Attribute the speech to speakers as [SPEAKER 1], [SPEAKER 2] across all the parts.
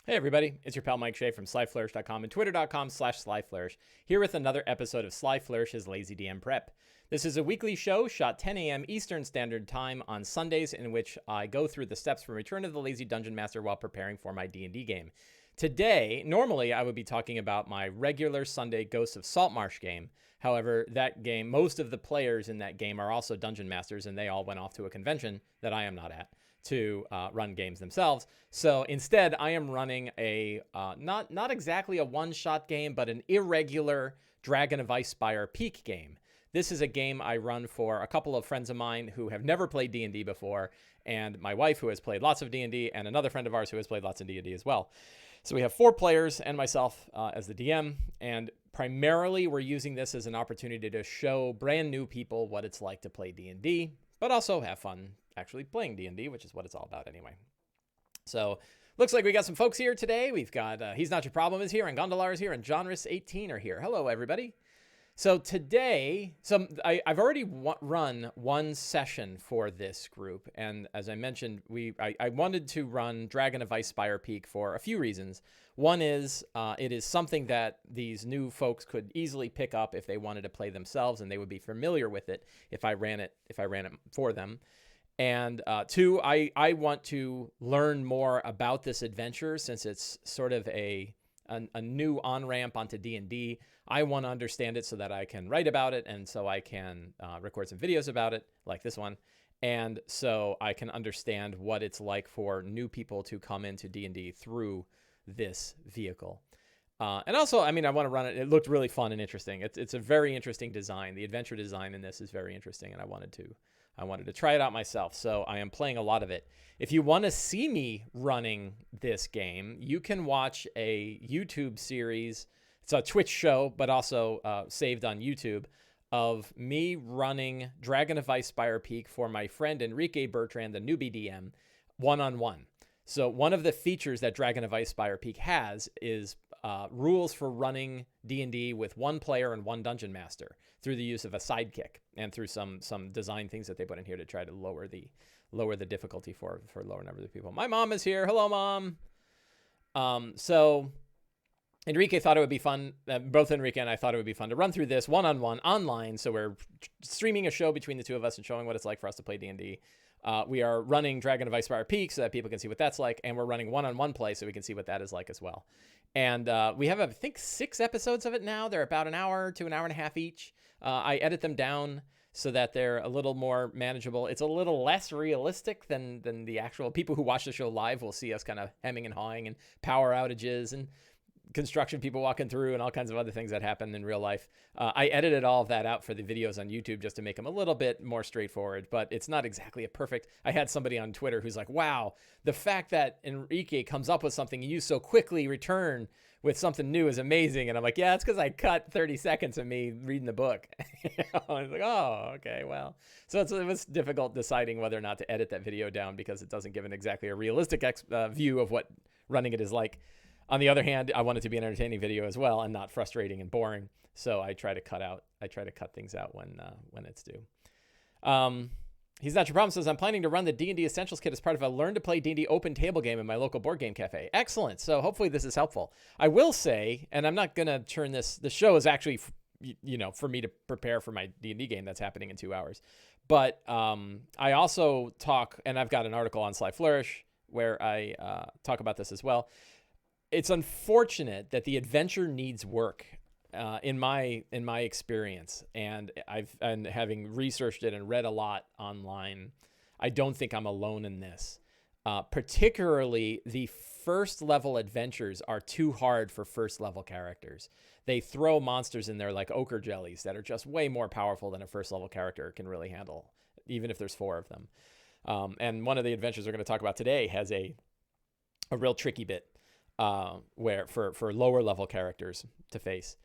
[SPEAKER 1] Hey everybody, it's your pal Mike Shea from slyflourish.com and twitter.com/slyflourish, here with another episode of Sly Flourish's Lazy DM Prep. This is a weekly show shot 10 a.m. Eastern Standard Time on Sundays, in which I go through the steps from Return of the Lazy Dungeon Master while preparing for my D&D game. Today, normally I would be talking about my regular Sunday Ghosts of Saltmarsh game. However, that game, most of the players in that game are also Dungeon Masters, and they all went off to a convention that I am not at to run games themselves. So instead, I am running a not exactly a one-shot game, but an irregular Dragon of Icespire Peak game. This is a game I run for a couple of friends of mine who have never played D&D before, and my wife, who has played lots of D&D, and another friend of ours who has played lots of D&D as well. So we have 4 players and myself as the DM, and primarily we're using this as an opportunity to show brand new people what it's like to play D&D, but also have fun actually playing D&D, which is what it's all about anyway. So looks like we got some folks here today. We've got He's Not Your Problem is here, and Gondolar is here, and Johnris18 are here. Hello, everybody. So today, I've already run one session for this group, and as I mentioned, I wanted to run Dragon of Icespire Peak for a few reasons. One is it is something that these new folks could easily pick up if they wanted to play themselves, and they would be familiar with it if I ran it for them. And 2, I want to learn more about this adventure, since it's sort of a new on-ramp onto D&D. I want to understand it so that I can write about it, and so I can record some videos about it, like this one, and so I can understand what it's like for new people to come into D&D through this vehicle. And also, I mean, I want to run it. It looked really fun and interesting. It's a very interesting design. The adventure design in this is very interesting, and I wanted to try it out myself, so I am playing a lot of it. If you want to see me running this game, you can watch a YouTube series. It's a Twitch show, but also saved on YouTube, of me running Dragon of Icespire Peak for my friend Enrique Bertrand, the newbie DM, one-on-one. So one of the features that Dragon of Icespire Peak has is rules for running D&D with one player and one dungeon master through the use of a sidekick and through some design things that they put in here to try to lower the difficulty for lower numbers of people. My mom is here. Hello, Mom. So Enrique thought it would be fun. Both Enrique and I thought it would be fun to run through this one-on-one online. So we're streaming a show between the two of us and showing what it's like for us to play D&D. We are running Dragon of Icespire Peak so that people can see what that's like, and we're running one-on-one play so we can see what that is like as well. And we have, I think, 6 episodes of it now. They're about an hour to an hour and a half each. I edit them down so that they're a little more manageable. It's a little less realistic than the actual people who watch the show live will see us kind of hemming and hawing, and power outages and construction people walking through and all kinds of other things that happen in real life. I edited all of that out for the videos on YouTube just to make them a little bit more straightforward, but it's not exactly a perfect. I had somebody on Twitter who's like, wow, the fact that Enrique comes up with something and you so quickly return with something new is amazing. And I'm like, yeah, it's because I cut 30 seconds of me reading the book. I was like, oh, okay, well. So it was difficult deciding whether or not to edit that video down, because it doesn't give exactly a realistic view of what running it is like. On the other hand, I want it to be an entertaining video as well and not frustrating and boring. So I try to cut things out when it's due. He's Not Your Problem says, I'm planning to run the D&D Essentials Kit as part of a Learn to Play D&D open table game in my local board game cafe. Excellent. So hopefully this is helpful. I will say, and I'm not going to turn this, the show is actually, for me to prepare for my D&D game that's happening in 2 hours. But I also talk, and I've got an article on Sly Flourish where I talk about this as well. It's unfortunate that the adventure needs work, in my experience, and having researched it and read a lot online, I don't think I'm alone in this. Particularly, the first level adventures are too hard for first level characters. They throw monsters in there like ochre jellies that are just way more powerful than a first level character can really handle, even if there's 4 of them. And one of the adventures we're going to talk about today has a real tricky bit. Where for lower level characters to face.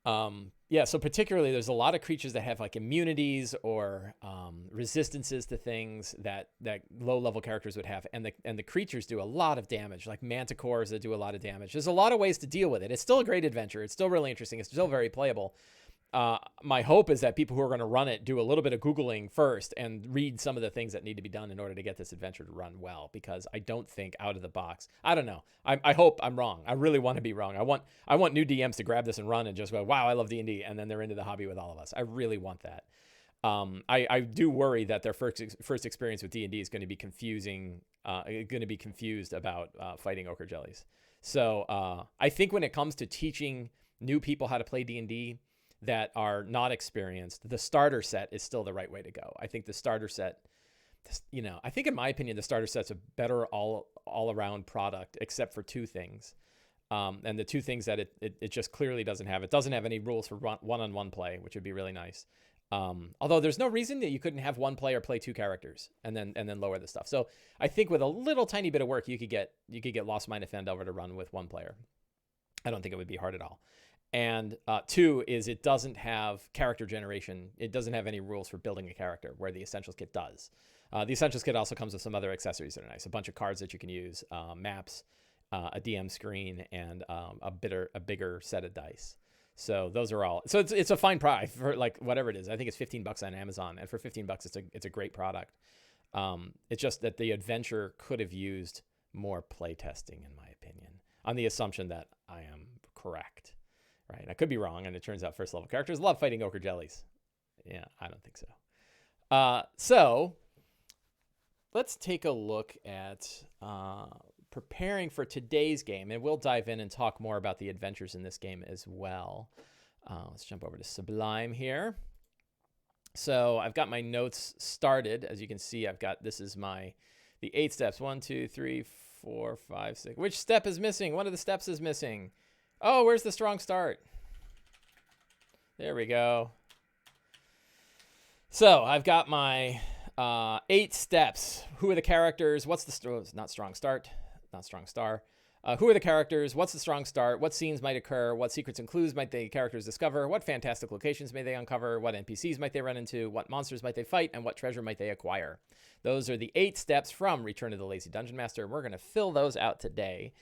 [SPEAKER 1] So particularly there's a lot of creatures that have like immunities or resistances to things that low level characters would have, and the creatures do a lot of damage, like manticores that do a lot of damage. There's a lot of ways to deal with it. It's still a great adventure. It's still really interesting. It's still very playable. my hope is that people who are going to run it do a little bit of Googling first and read some of the things that need to be done in order to get this adventure to run well, because I don't think out of the box, I don't know. I hope I'm wrong. I really want to be wrong. I want new DMs to grab this and run and just go, wow, I love D&D. And then they're into the hobby with all of us. I really want that. I do worry that their first experience with D&D is going to be confusing, going to be confused about fighting ochre jellies. So I think when it comes to teaching new people how to play D&D that are not experienced, the starter set is still the right way to go. I think the starter set, I think in my opinion, the starter set's a better all around product, except for two things. And the two things that it just clearly doesn't have. It doesn't have any rules for one-on-one play, which would be really nice. Although there's no reason that you couldn't have one player play two characters and then lower the stuff. So I think with a little tiny bit of work, you could get Lost Mine of Fendover to run with one player. I don't think it would be hard at all. And two is it doesn't have character generation. It doesn't have any rules for building a character, where the Essentials Kit does. The Essentials Kit also comes with some other accessories that are nice. A bunch of cards that you can use, maps, a DM screen, and a bigger set of dice. So those are all. So it's a fine price for like whatever it is. I think it's $15 on Amazon, and for $15, it's a great product. It's just that the adventure could have used more play testing, in my opinion, on the assumption that I am correct. Right. I could be wrong. And it turns out first level characters love fighting ochre jellies. Yeah, I don't think so. So let's take a look at preparing for today's game. And we'll dive in and talk more about the adventures in this game as well. Let's jump over to Sublime here. So I've got my notes started. As you can see, this is the 8 steps. 1, 2, 3, 4, 5, 6. Which step is missing? One of the steps is missing. Oh, where's the strong start? There we go. So I've got my 8 steps. Who are the characters? What's the not strong start, not strong star. Who are the characters? What's the strong start? What scenes might occur? What secrets and clues might the characters discover? What fantastic locations may they uncover? What NPCs might they run into? What monsters might they fight? And what treasure might they acquire? Those are the 8 steps from Return of the Lazy Dungeon Master. We're going to fill those out today.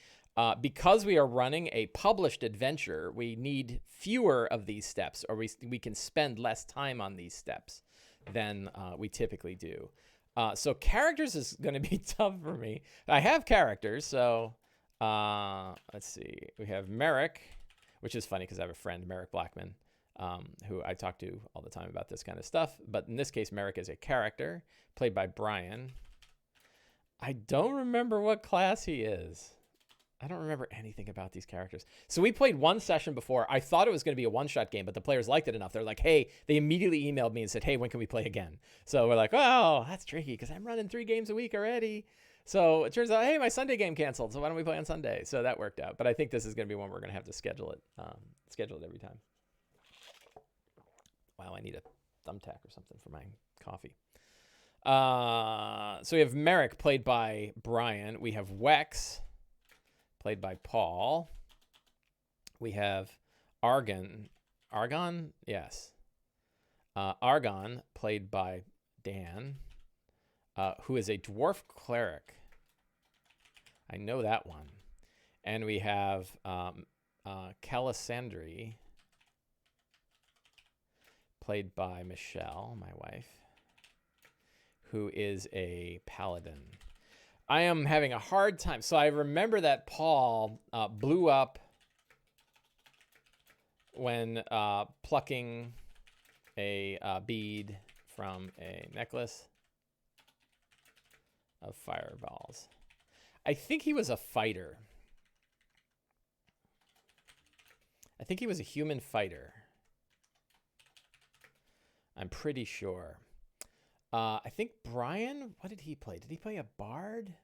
[SPEAKER 1] Because we are running a published adventure, we need fewer of these steps, or we can spend less time on these steps than we typically do. So characters is going to be tough for me. I have characters, so let's see. We have Merrick, which is funny because I have a friend, Merrick Blackman, who I talk to all the time about this kind of stuff. But in this case, Merrick is a character played by Brian. I don't remember what class he is. I don't remember anything about these characters. So we played one session before. I thought it was going to be a one-shot game, but the players liked it enough. They're like, hey, they immediately emailed me and said, hey, when can we play again? So we're like, oh, that's tricky because I'm running 3 games a week already. So it turns out, hey, my Sunday game canceled. So why don't we play on Sunday? So that worked out. But I think this is going to be one we're going to have to schedule it every time. Wow, I need a thumbtack or something for my coffee. So we have Merrick, played by Brian. We have Wex, played by Paul. We have Argon? Yes. Argon, played by Dan, who is a dwarf cleric. I know that one. And we have Calasandri, played by Michelle, my wife, who is a paladin. I am having a hard time. So I remember that Paul blew up when plucking a bead from a necklace of fireballs. I think he was a fighter. I think he was a human fighter. I'm pretty sure. I think Brian, what did he play? Did he play a bard?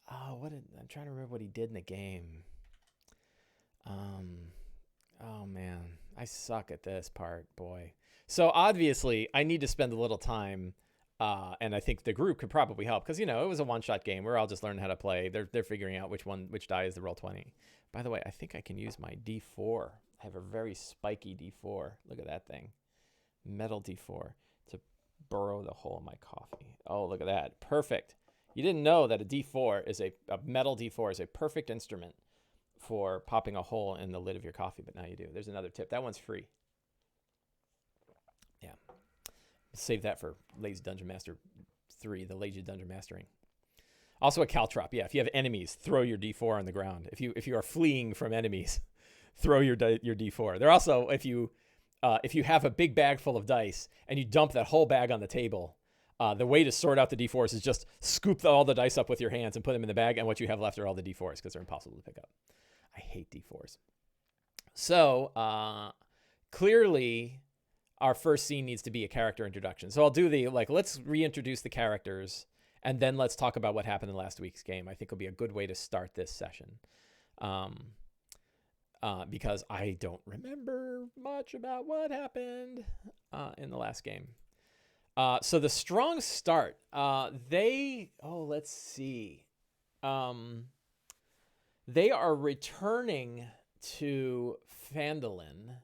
[SPEAKER 1] Oh, I'm trying to remember what he did in the game. Oh man, I suck at this part, boy. So obviously I need to spend a little time, and I think the group could probably help because, it was a one-shot game. We're all just learning how to play. They're figuring out which die is the Roll20. By the way, I think I can use my D4. I have a very spiky D4. Look at that thing. Metal D4 to burrow the hole in my coffee. Oh, look at that. Perfect. You didn't know that a metal D4 is a perfect instrument for popping a hole in the lid of your coffee, but now you do. There's another tip. That one's free. Save that for Lazy Dungeon Master 3, the Lazy Dungeon Mastering. Also a caltrop. Yeah, if you have enemies, throw your D4 on the ground. If you are fleeing from enemies, throw your D4. They're also, if you have a big bag full of dice and you dump that whole bag on the table, the way to sort out the D4s is just scoop all the dice up with your hands and put them in the bag, and what you have left are all the D4s because they're impossible to pick up. I hate D4s. So clearly, our first scene needs to be a character introduction. So I'll do let's reintroduce the characters, and then let's talk about what happened in last week's game. I think will be a good way to start this session. Because I don't remember much about what happened in the last game. So the strong start, let's see. They are returning to Phandalin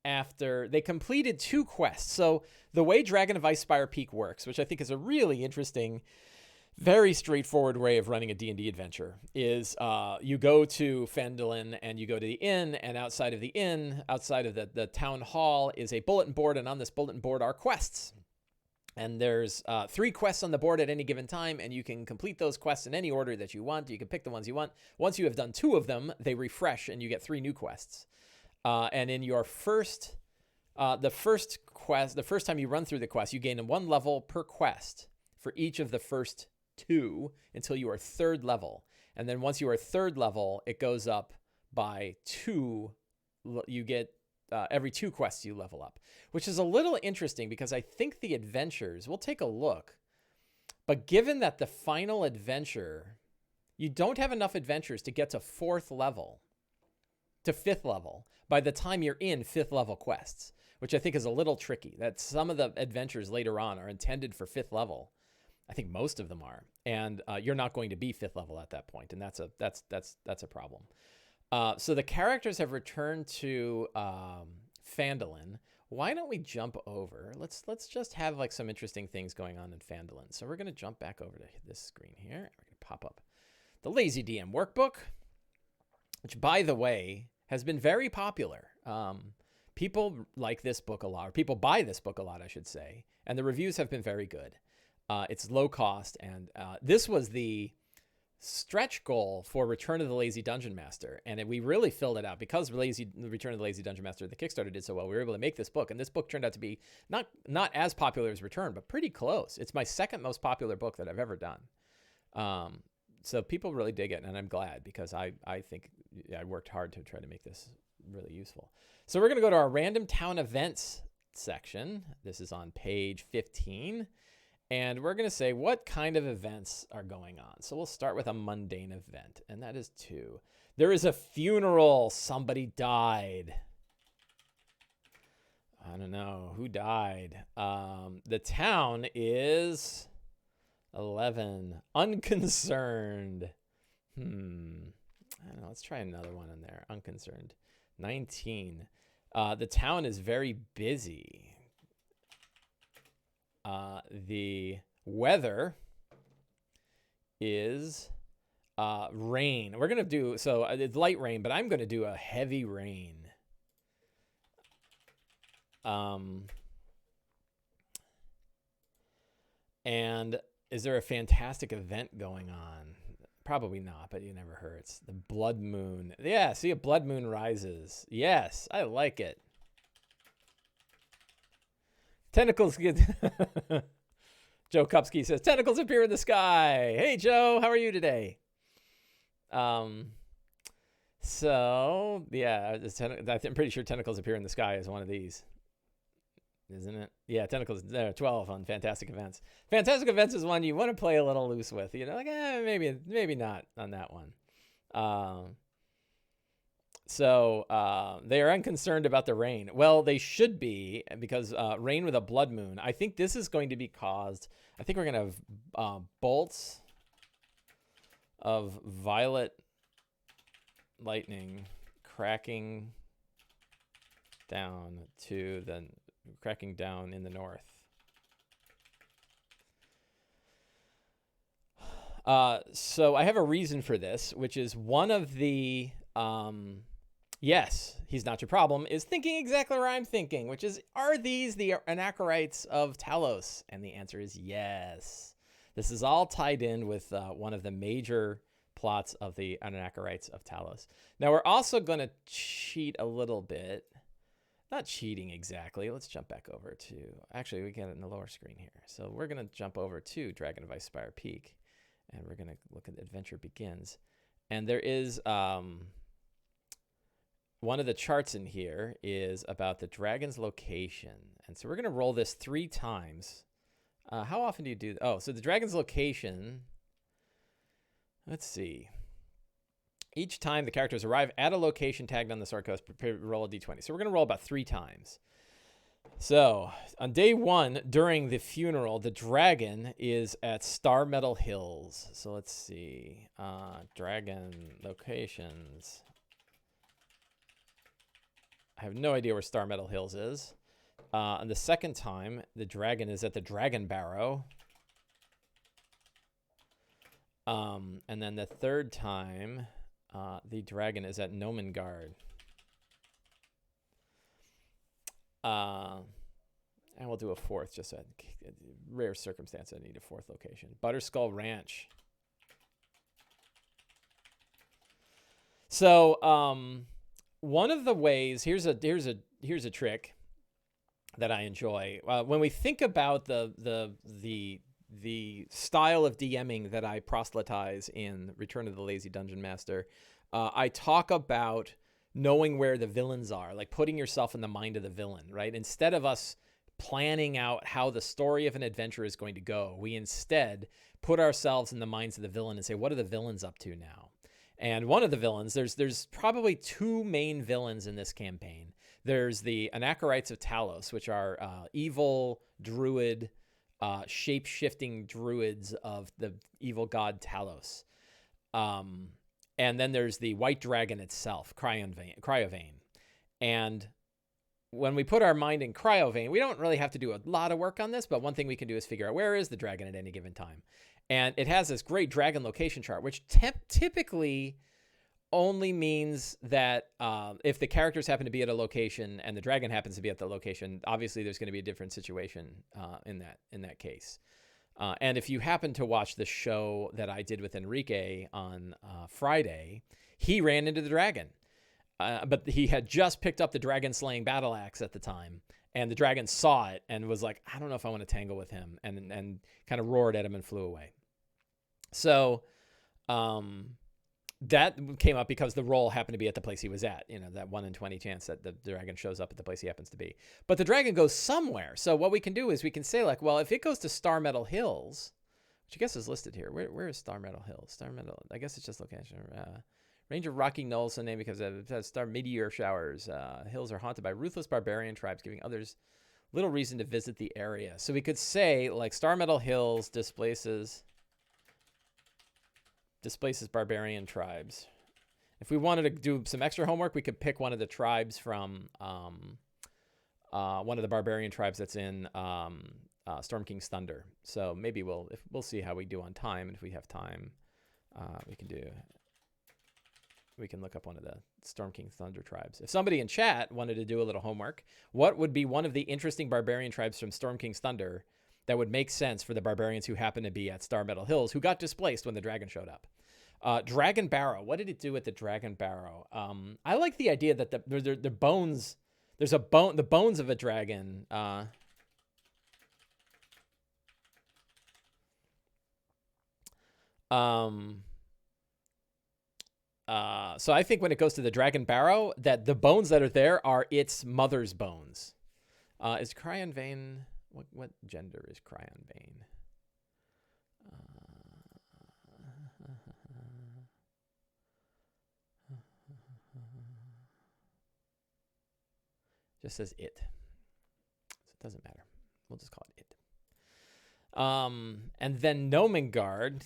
[SPEAKER 1] after they completed 2 quests. So the way Dragon of Icespire Peak works, which I think is a really interesting, very straightforward way of running a D&D adventure, is you go to Phandalin and you go to the inn, and outside of the inn, outside of the town hall, is a bulletin board, and on this bulletin board are quests. And there's 3 quests on the board at any given time, and you can complete those quests in any order that you want. You can pick the ones you want. Once you have done 2 of them, they refresh, and you get 3 new quests. And in your first quest, the first time you run through the quest, you gain 1 level per quest for each of the first 2 until you are 3rd level. And then once you are 3rd level, it goes up by 2. You get every 2 quests you level up, which is a little interesting because I think the adventures, we'll take a look, but given that the final adventure, you don't have enough adventures to get to 4th level, to 5th level by the time you're in 5th level quests, which I think is a little tricky. That some of the adventures later on are intended for 5th level. I think most of them are, and you're not going to be 5th level at that point, and that's a problem. So the characters have returned to Phandalin. Why don't we jump over? Let's just have some interesting things going on in Phandalin. So we're going to jump back over to this screen here. We're going to pop up the Lazy DM Workbook, which, by the way, has been very popular. People like this book a lot, or people buy this book a lot, I should say, and the reviews have been very good. It's low cost, and this was the stretch goal for Return of the Lazy Dungeon Master, and we really filled it out because Return of the Lazy Dungeon Master, the Kickstarter, did so well. We were able to make this book, and this book turned out to be not as popular as Return, but pretty close. It's my 2nd most popular book that I've ever done. So people really dig it, and I'm glad because I think I worked hard to try to make this really useful. So we're going to go to our random town events section. This is on page 15. And we're going to say what kind of events are going on. So we'll start with a mundane event, and that is 2. There is a funeral. Somebody died. I don't know who died. The town is 11. Unconcerned. I don't know. Let's try another one in there. Unconcerned. 19. The town is very busy. The weather is rain. We're going to do, so it's light rain, but I'm going to do a heavy rain. And is there a fantastic event going on? Probably not, but it never hurts. The blood moon. Yeah, see, a blood moon rises. Yes, I like it. Tentacles get... Joe Kupski says, tentacles appear in the sky. Hey, Joe, how are you today? So, yeah, I'm pretty sure tentacles appear in the sky is one of these. Isn't it? Yeah, tentacles, there, 12 on Fantastic Events. Fantastic Events is one you want to play a little loose with. You know, maybe not on that one. So they are unconcerned about the rain. Well, they should be, because rain with a blood moon. I think this is going to be caused. I think we're going to have bolts of violet lightning cracking down in the north. So I have a reason for this, which is one of the yes, he's not your problem, is thinking exactly where I'm thinking, which is, are these the anachorites of Talos? And the answer is yes. This is all tied in with one of the major plots of the anachorites of Talos. Now, we're also going to cheat a little bit. Not cheating exactly. Let's jump back over to... Actually, we get it in the lower screen here. So we're going to jump over to Dragon of Icespire Peak, and we're going to look at Adventure Begins. And there is... one of the charts in here is about the dragon's location. And so we're going to roll this 3 times. How often do you do... Oh, so the dragon's location... Let's see. Each time the characters arrive at a location tagged on the sword coast, prepare to roll a d20. So we're going to roll about 3 times. So on day 1, during the funeral, the dragon is at Star Metal Hills. So let's see. Dragon locations. I have no idea where Star Metal Hills is. And the second time, the dragon is at the Dragon Barrow. And then the third time, the dragon is at Nomengard. And we'll do a fourth, just a rare circumstance I need a 4th location. Butterskull Ranch. So one of the ways, here's a trick that I enjoy. When we think about the style of DMing that I proselytize in Return of the Lazy Dungeon Master, I talk about knowing where the villains are, like putting yourself in the mind of the villain, right? Instead of us planning out how the story of an adventure is going to go, we instead put ourselves in the minds of the villain and say, what are the villains up to now? And one of the villains, there's probably 2 main villains in this campaign. There's the Anachorites of Talos, which are evil druid, shape-shifting druids of the evil god Talos. And then there's the white dragon itself, Cryovane. And when we put our mind in Cryovane, we don't really have to do a lot of work on this, but one thing we can do is figure out where is the dragon at any given time. And it has this great dragon location chart, which typically only means that if the characters happen to be at a location and the dragon happens to be at the location, obviously there's going to be a different situation in that case. And if you happen to watch the show that I did with Enrique on Friday, he ran into the dragon. But he had just picked up the dragon slaying battle axe at the time. And the dragon saw it and was like, I don't know if I want to tangle with him, and kind of roared at him and flew away. So that came up because the roll happened to be at the place he was at, that 1 in 20 chance that the dragon shows up at the place he happens to be. But the dragon goes somewhere. So what we can do is we can say, like, well, if it goes to Star Metal Hills, which I guess is listed here. Where is Star Metal Hills? Star Metal, I guess it's just location. Range of rocky knolls, so named because it has star meteor showers. Hills are haunted by ruthless barbarian tribes, giving others little reason to visit the area. So we could say, like, Star Metal Hills displaces barbarian tribes. If we wanted to do some extra homework, we could pick one of the tribes from one of the barbarian tribes that's in Storm King's Thunder. So maybe we'll see how we do on time, and if we have time, we can look up one of the Storm King's Thunder tribes. If somebody in chat wanted to do a little homework, what would be one of the interesting barbarian tribes from Storm King's Thunder that would make sense for the barbarians who happen to be at Star Metal Hills, who got displaced when the dragon showed up? Dragon Barrow. What did it do with the Dragon Barrow? I like the idea that the bones, there's the bones of a dragon. So I think when it goes to the Dragon Barrow, that the bones that are there are its mother's bones. Is Cryon Vein... What gender is Cryon Vein? Just says it. So it doesn't matter. We'll just call it it. And then Nomengard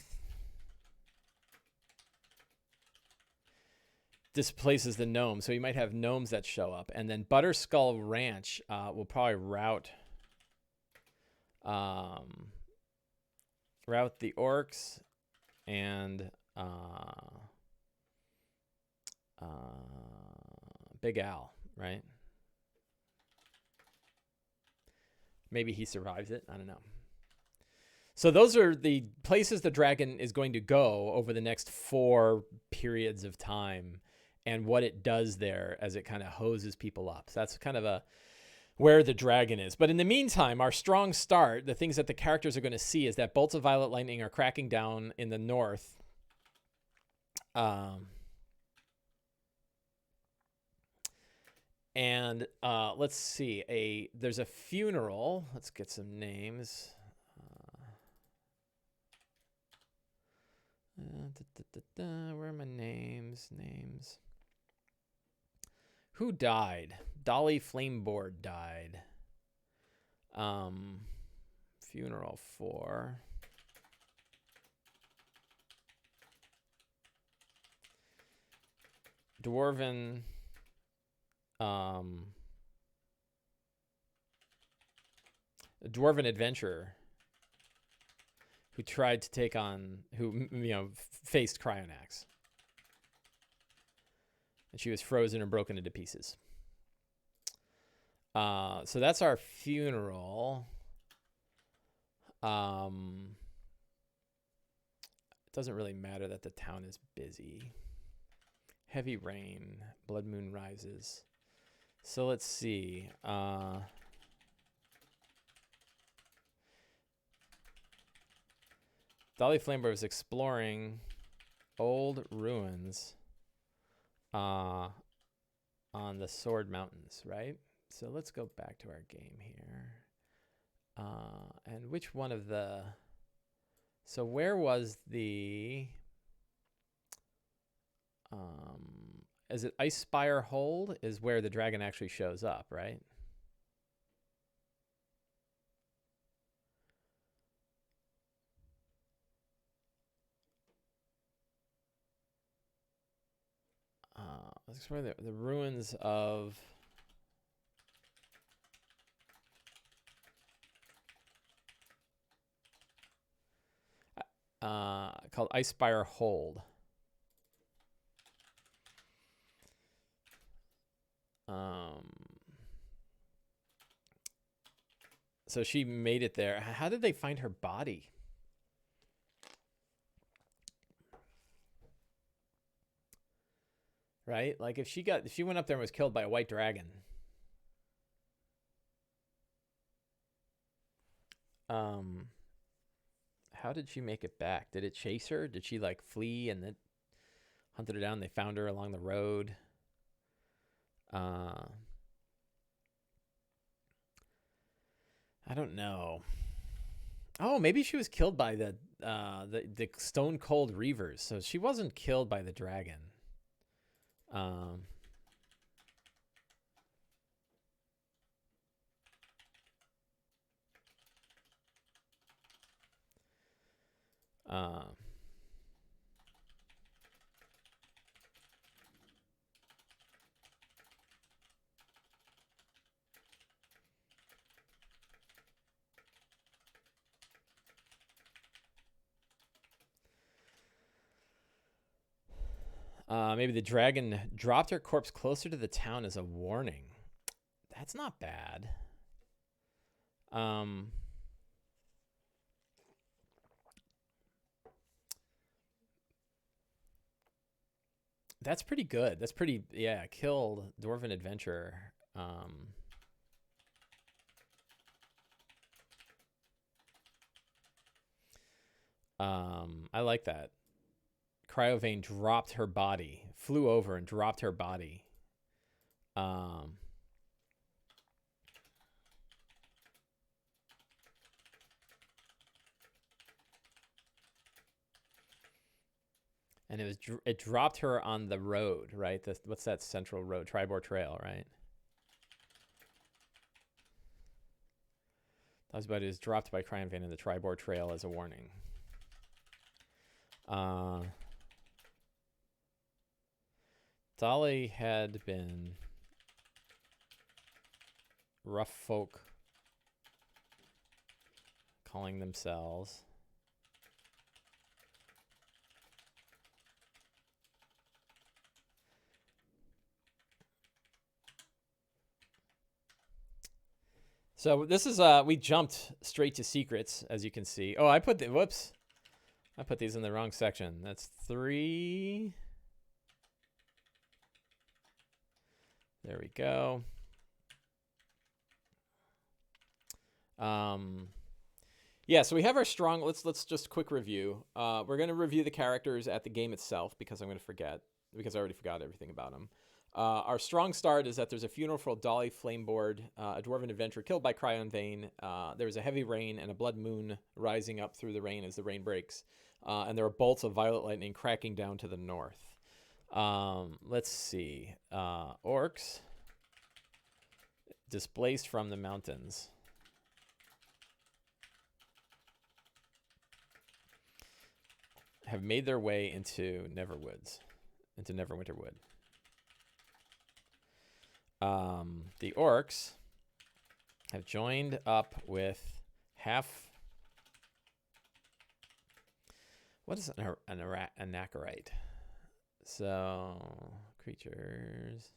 [SPEAKER 1] displaces the gnome, so you might have gnomes that show up. And then Butterskull Ranch will probably route the orcs and Big Al, right? Maybe he survives it. I don't know. So those are the places the dragon is going to go over the next 4 periods of time, and what it does there as it kind of hoses people up. So that's kind of where the dragon is. But in the meantime, our strong start, the things that the characters are going to see, is that bolts of violet lightning are cracking down in the north. And let's see, there's a funeral. Let's get some names. Where are my names? Who died? Dolly Flameboard died. Funeral for Dwarven. Dwarven adventurer who tried to take on, faced Cryonax. And she was frozen and broken into pieces. So that's our funeral. It doesn't really matter that the town is busy. Heavy rain, blood moon rises. So let's see. Dolly Flameboard was exploring old ruins on the Sword Mountains, right? So let's go back to our game here. And which one of the... So where was the... is it Icespire Hold is where the dragon actually shows up, right? Let's explore the ruins of... called Icespire Hold. So she made it there. How did they find her body? Right? Like if she went up there and was killed by a white dragon. How did she make it back? Did it chase her? Did she like flee and then hunted her down? They found her along the road. I don't know. Oh, maybe she was killed by the Stone Cold Reavers. So she wasn't killed by the dragon. Maybe the dragon dropped her corpse closer to the town as a warning. That's not bad. That's pretty good. That's pretty, yeah, killed Dwarven Adventurer. I like that. Cryovane dropped her body, flew over and dropped her body. And it dropped her on the road, right? What's that central road? Tribor Trail, right? That was about it. Is dropped by Cryovane in the Tribor Trail as a warning. Dolly had been rough folk calling themselves. So this is we jumped straight to secrets, as you can see. Oh, I put these in the wrong section. That's 3. There we go. Yeah, so we have our strong. Let's just quick review. We're gonna review the characters at the game itself because I'm gonna forget, because I already forgot everything about them. Our strong start is that there's a funeral for Dolly Flameboard, a dwarven adventurer killed by Cryon Vein. There's a heavy rain and a blood moon rising up through the rain as the rain breaks. And there are bolts of violet lightning cracking down to the north. Let's see. Orcs displaced from the mountains. Have made their way into Neverwinter Wood. The orcs have joined up with what is an anacarite? So creatures.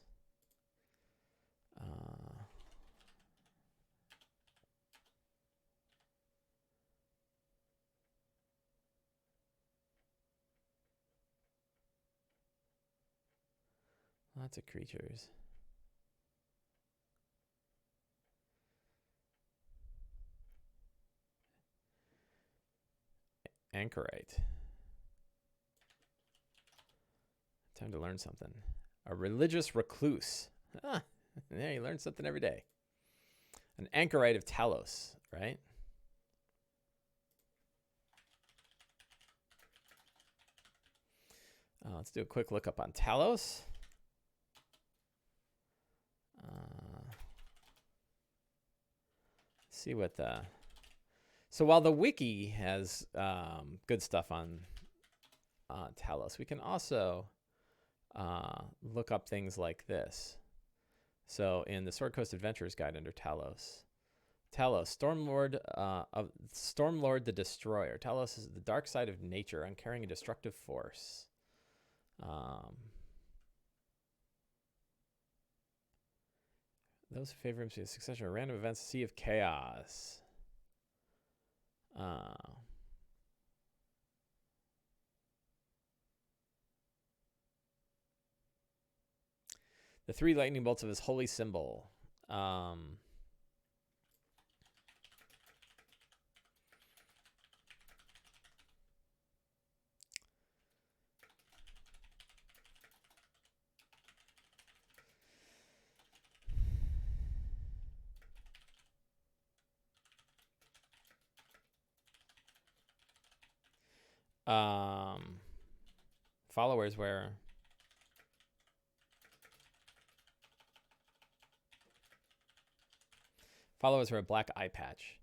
[SPEAKER 1] Lots of creatures. Anchorite. Time to learn something. A religious recluse. Ah, yeah, you learn something every day. An anchorite of Talos, right? Let's do a quick look up on Talos. See what the... So while the wiki has good stuff on Talos, we can also look up things like this. So in the Sword Coast Adventurers Guide under Talos, Stormlord the Destroyer. Talos is the dark side of nature, uncaring and destructive force. Those who favor him see a succession of random events, Sea of Chaos. The 3 lightning bolts of his holy symbol. Followers wear a black eye patch.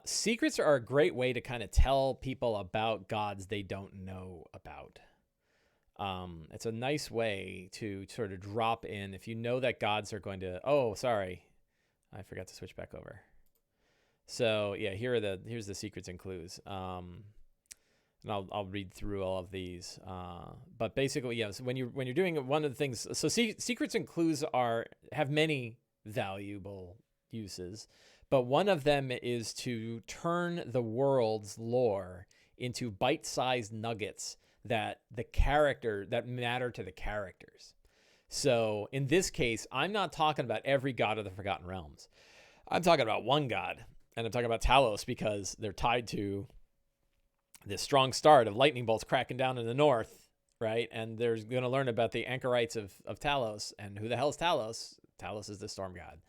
[SPEAKER 1] Secrets are a great way to kind of tell people about gods they don't know about. It's a nice way to sort of drop in if you know that gods are going to... Oh, sorry. I forgot to switch back over. So yeah, here's the secrets and clues. And I'll read through all of these. But basically, yes, when you're doing one of the things, so secrets and clues have many valuable uses, but one of them is to turn the world's lore into bite-sized nuggets that matter to the characters. So in this case, I'm not talking about every god of the Forgotten Realms. I'm talking about one god, and I'm talking about Talos because they're tied to this strong start of lightning bolts cracking down in the north, right? And they're going to learn about the anchorites of Talos. And who the hell is Talos? Talos is the storm god.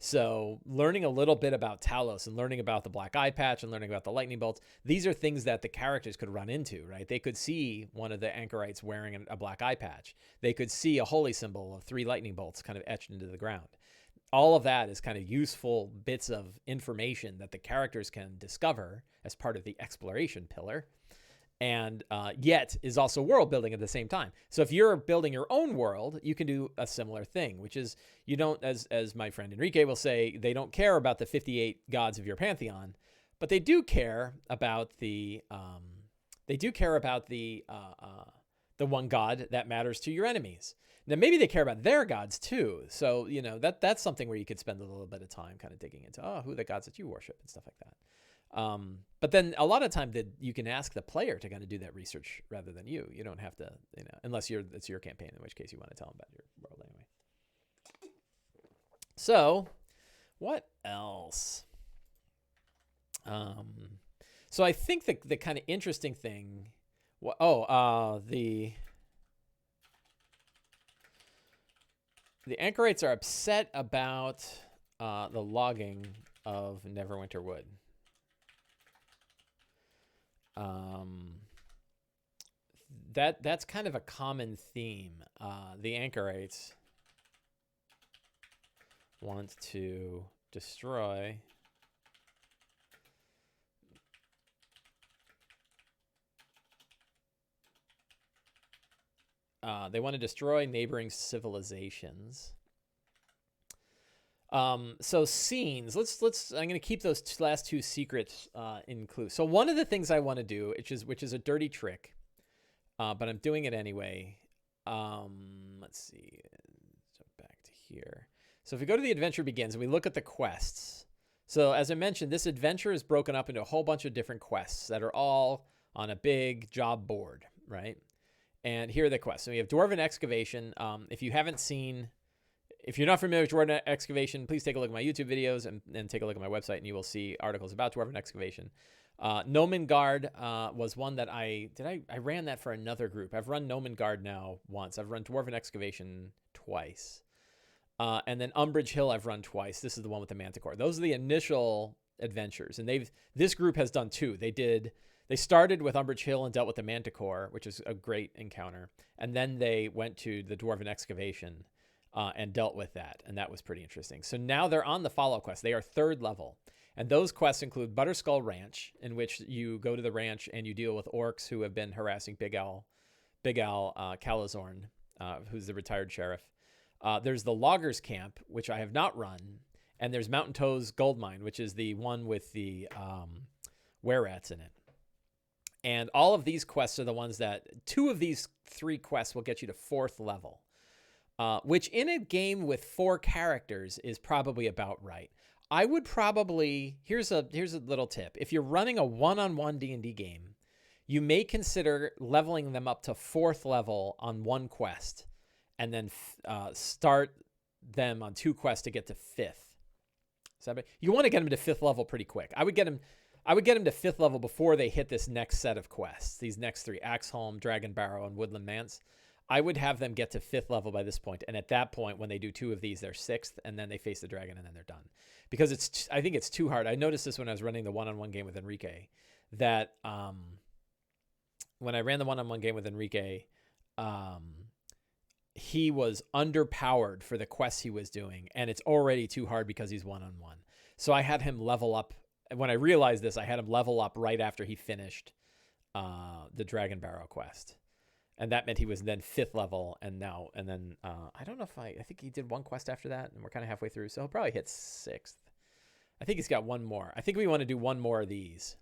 [SPEAKER 1] So learning a little bit about Talos and learning about the black eye patch and learning about the lightning bolts, these are things that the characters could run into, right? They could see one of the anchorites wearing a black eye patch. They could see a holy symbol of 3 lightning bolts kind of etched into the ground. All of that is kind of useful bits of information that the characters can discover as part of the exploration pillar, and yet is also world building at the same time. So if you're building your own world, you can do a similar thing, which is you don't, as my friend Enrique will say, they don't care about the 58 gods of your pantheon, but they do care about the the one god that matters to your enemies. Now, maybe they care about their gods too. So, you know, that's something where you could spend a little bit of time kind of digging into, who are the gods that you worship and stuff like that. But then a lot of time that you can ask the player to kind of do that research rather than you. You don't have to, you know, unless it's your campaign, in which case you want to tell them about your world anyway. So, what else? So I think the kind of interesting thing, the Anchorites are upset about the logging of Neverwinter Wood. That's kind of a common theme. The Anchorites want to destroy neighboring civilizations. So scenes. Let's. I'm going to keep those last two secrets in clue. So one of the things I want to do, which is a dirty trick, but I'm doing it anyway. Let's see. Jump back to here. So if we go to the adventure begins and we look at the quests. So as I mentioned, this adventure is broken up into a whole bunch of different quests that are all on a big job board, right? And here are the quests. So we have Dwarven Excavation. If you're not familiar with Dwarven Excavation, please take a look at my YouTube videos and take a look at my website, and you will see articles about Dwarven Excavation. Nomengard was one that I ran that for another group. I've run Nomengard now once. I've run Dwarven Excavation twice. And then Umbrage Hill I've run twice. This is the one with the Manticore. Those are the initial adventures, and this group has done two. They started with Umbrage Hill and dealt with the Manticore, which is a great encounter. And then they went to the Dwarven Excavation and dealt with that. And that was pretty interesting. So now they're on the follow quest. They are 3rd level. And those quests include Butterskull Ranch, in which you go to the ranch and you deal with orcs who have been harassing Big Al Calazorn, who's the retired sheriff. There's the Loggers Camp, which I have not run. And there's Mountain Toes Gold Mine, which is the one with the were-rats in it. And all of these quests are the ones that 2 of these 3 quests will get you to 4th level, which in a game with 4 characters is probably about right. I would probably, here's a little tip. If you're running a one-on-one D&D game, you may consider leveling them up to 4th level on 1 quest and then start them on 2 quests to get to 5th. So you want to get them to 5th level pretty quick. I would get them to 5th level before they hit this next set of quests. These next 3, Axeholm, Dragon Barrow, and Woodland Manse. I would have them get to 5th level by this point. And at that point, when they do 2 of these, they're 6th, and then they face the dragon, and then they're done. Because I think it's too hard. I noticed this when I was running the one-on-one game with Enrique, that when I ran the one-on-one game with Enrique, he was underpowered for the quests he was doing, and it's already too hard because he's one-on-one. So I had him level up. When I realized this, I had him level up right after he finished the Dragon Barrow quest. And that meant he was then 5th level, and then I don't know if I think he did 1 quest after that, and we're kind of halfway through, so he'll probably hit 6th. I think he's got 1 more. I think we want to do 1 more of these.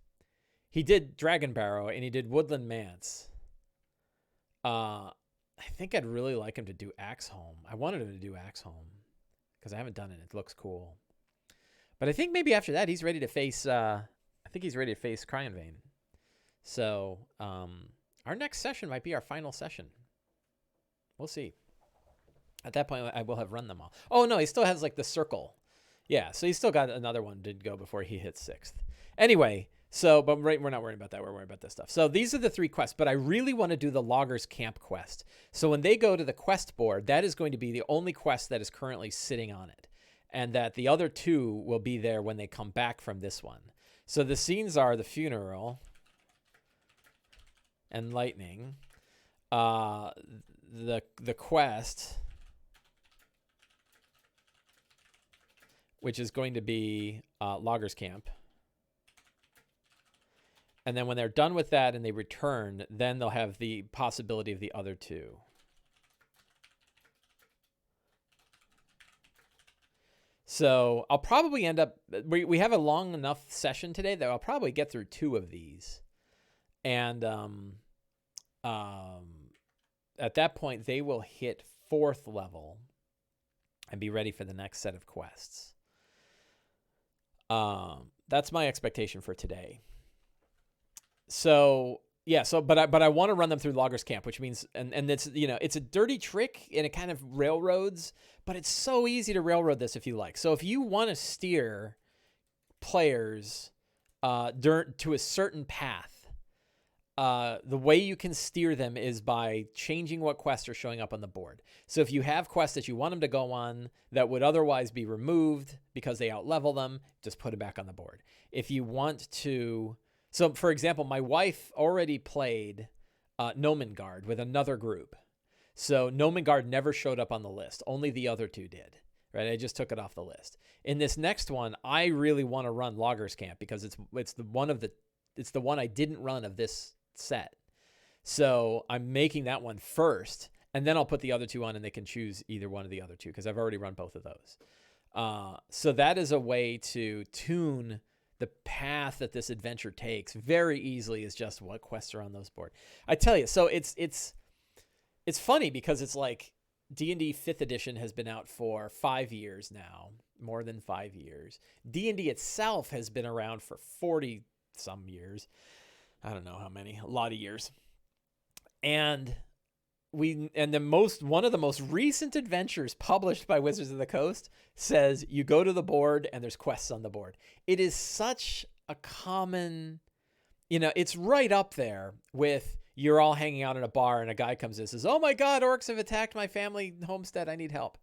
[SPEAKER 1] He did Dragon Barrow, and he did Woodland Manse. I think I'd really like him to do Axeholm. I wanted him to do Axeholm because I haven't done it. It looks cool. But I think maybe after that, he's ready to face, Cryon Vein. So our next session might be our final session. We'll see. At that point, I will have run them all. Oh, no, he still has like the circle. Yeah, so he's still got another one to go before he hits 6th. Anyway, but we're not worried about that. We're worried about this stuff. So these are the 3 quests, but I really want to do the Loggers Camp quest. So when they go to the quest board, that is going to be the only quest that is currently sitting on it. And that the other 2 will be there when they come back from this one. So the scenes are the funeral, Enlightening, the quest, which is going to be Loggers Camp. And then when they're done with that and they return, then they'll have the possibility of the other 2. So I'll probably end up, we have a long enough session today that I'll probably get through 2 of these. And at that point, they will hit 4th level and be ready for the next set of quests. That's my expectation for today. So yeah, but I want to run them through Loggers Camp, which means and it's it's a dirty trick and it kind of railroads, but it's so easy to railroad this if you like. So if you want to steer players to a certain path, the way you can steer them is by changing what quests are showing up on the board. So if you have quests that you want them to go on that would otherwise be removed because they outlevel them, just put it back on the board. If you want to, so for example, my wife already played Nomengard with another group. So Nomengard never showed up on the list. Only the other 2 did. Right? I just took it off the list. In this next one, I really want to run Loggers Camp because it's the one I didn't run of this set. So I'm making that one first, and then I'll put the other 2 on and they can choose either one of the other 2 because I've already run both of those. So that is a way to tune the path that this adventure takes very easily, is just what quests are on those board. I tell you, so it's funny because it's like D&D 5th edition has been out for 5 years now, more than 5 years. D&D itself has been around for 40 some years. I don't know how many, a lot of years. And one of the most recent adventures published by Wizards of the Coast says you go to the board and there's quests on the board. It is such a common, it's right up there with you're all hanging out in a bar and a guy comes in and says, "Oh my God, orcs have attacked my family homestead. I need help."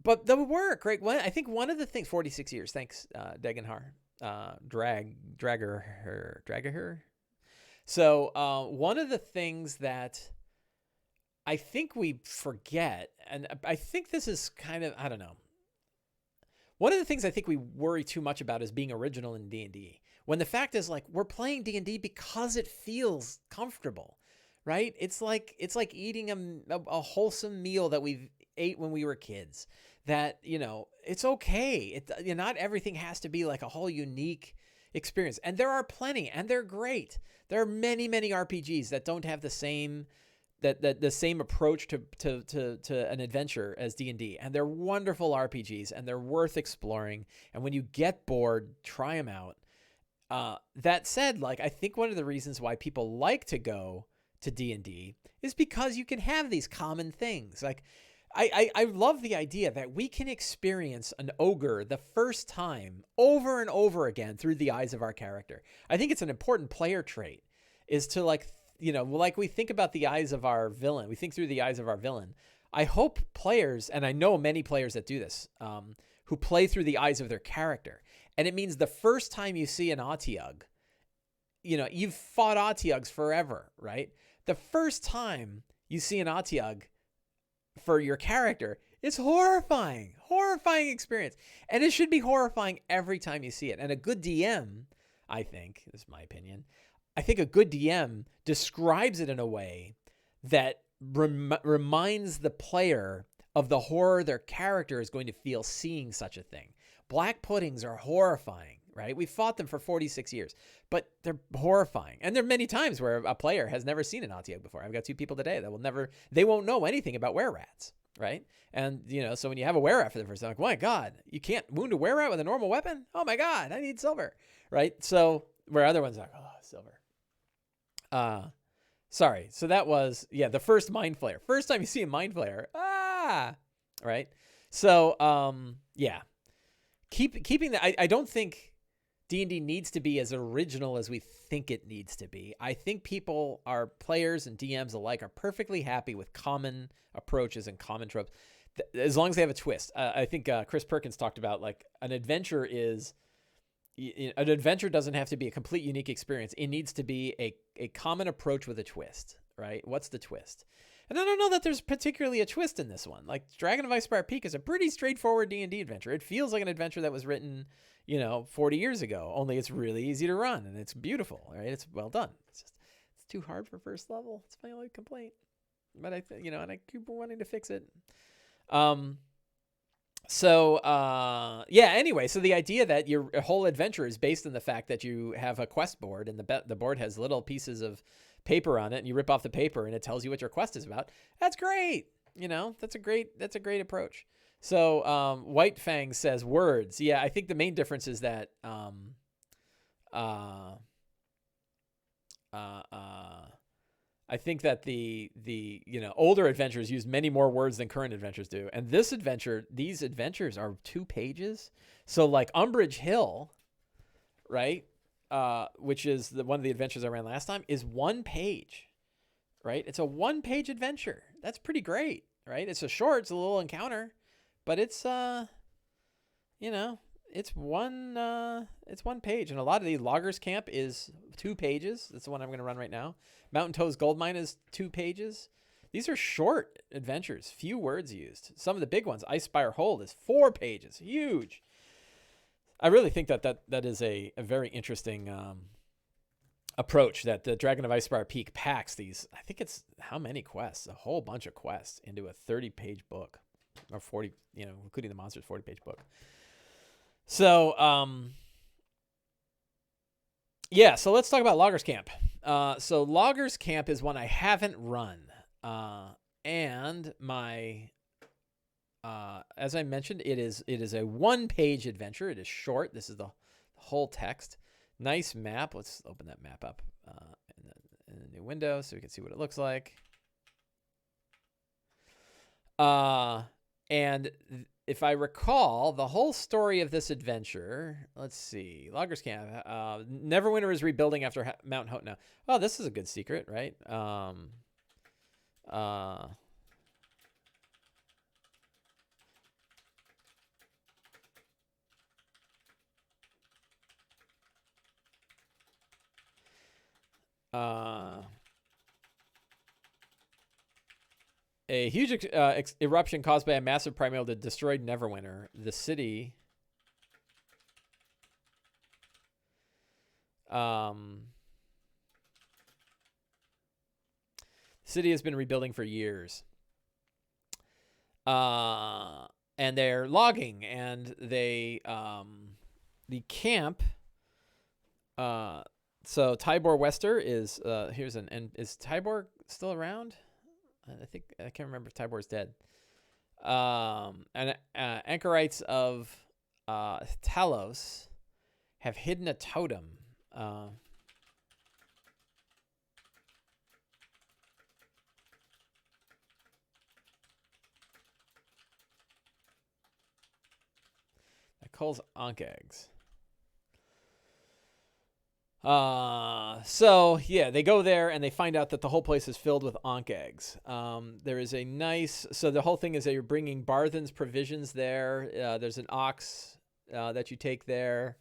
[SPEAKER 1] But the work, right? I think one of the things, 46 years. Thanks, Degenhar. Dragger. So one of the things that I think we forget, and I think this is kind of, I don't know. One of the things I think we worry too much about is being original in D&D. When the fact is, like, we're playing D&D because it feels comfortable, right? It's like eating a wholesome meal that we ate when we were kids. That, it's okay. Not everything has to be like a whole unique experience. And there are plenty, and they're great. There are many, many RPGs that don't have the same approach to an adventure as D&D, and they're wonderful RPGs, and they're worth exploring. And when you get bored, try them out. That said, like, I think one of the reasons why people like to go to D&D is because you can have these common things. Like, I love the idea that we can experience an ogre the first time over and over again through the eyes of our character. I think it's an important player trait, is to, like we think about the eyes of our villain. We think through the eyes of our villain. I hope players, and I know many players that do this, who play through the eyes of their character. And it means the first time you see an Otyugh, you've fought Otyughs forever, right? The first time you see an Otyugh for your character, it's horrifying experience. And it should be horrifying every time you see it. And a good DM, I think, this is my opinion, I think a good DM describes it in a way that reminds the player of the horror their character is going to feel seeing such a thing. Black puddings are horrifying, right? We fought them for 46 years, but they're horrifying. And there are many times where a player has never seen an Otyugh before. I've got 2 people today that they won't know anything about were-rats, right? And, so when you have a were-rat for the first time, like, my God, you can't wound a were-rat with a normal weapon? Oh my God, I need silver, right? So where other ones are like, oh, silver. Sorry. So that was, the first Mind Flayer. First time you see a Mind Flayer. Right? So, keeping that, I don't think D&D needs to be as original as we think it needs to be. I think players and DMs alike are perfectly happy with common approaches and common tropes, as long as they have a twist. I think Chris Perkins talked about, like, an adventure doesn't have to be a complete unique experience. It needs to be a common approach with a twist, right? What's the twist? And I don't know that there's particularly a twist in this one. Like, Dragon of Icespire Peak is a pretty straightforward D&D adventure. It feels like an adventure that was written, 40 years ago, only it's really easy to run and it's beautiful, right? It's well done. It's too hard for first level. It's my only complaint. But and I keep wanting to fix it. So, yeah, anyway, so the idea that your whole adventure is based on the fact that you have a quest board and the board has little pieces of paper on it, and you rip off the paper and it tells you what your quest is about. That's great. That's a great approach. So, White Fang says words. Yeah, I think the main difference is that, I think that the older adventures use many more words than current adventures do. And these adventures are 2 pages. So like Umbridge Hill, right? Which is one of the adventures I ran last time, is 1 page, right? It's a 1-page adventure. That's pretty great, right? It's a little encounter, but it's it's one page. And a lot of the Loggers Camp is 2 pages. That's the one I'm going to run right now. Mountain Toes Gold Mine is 2 pages. These are short adventures, few words used. Some of the big ones, Icespire Hold, is 4 pages, huge. I really think that is a very interesting approach that the Dragon of Icespire Peak packs these. I think it's how many quests? A whole bunch of quests into a 30-page book, or 40, including the monsters, 40-page book. So, yeah, so let's talk about Loggers Camp. So Loggers Camp is one I haven't run. And as I mentioned, it is a 1-page adventure. It is short. This is the whole text. Nice map. Let's open that map up in a new window so we can see what it looks like. And if I recall, the whole story of this adventure, let's see, Loggers Camp, Neverwinter is rebuilding after Mount Hotna. Oh, this is a good secret, right? A huge eruption caused by a massive primordial that destroyed Neverwinter. The city has been rebuilding for years. And they're logging, and they the camp so Tybor Wester is is Tybor still around? I can't remember if Tybor's dead. And anchorites of Talos have hidden a totem. That calls Ankh eggs. So yeah, they go there and they find out that the whole place is filled with Ankh eggs. There is so the whole thing is that you're bringing Barthen's provisions there. There's an ox, that you take there,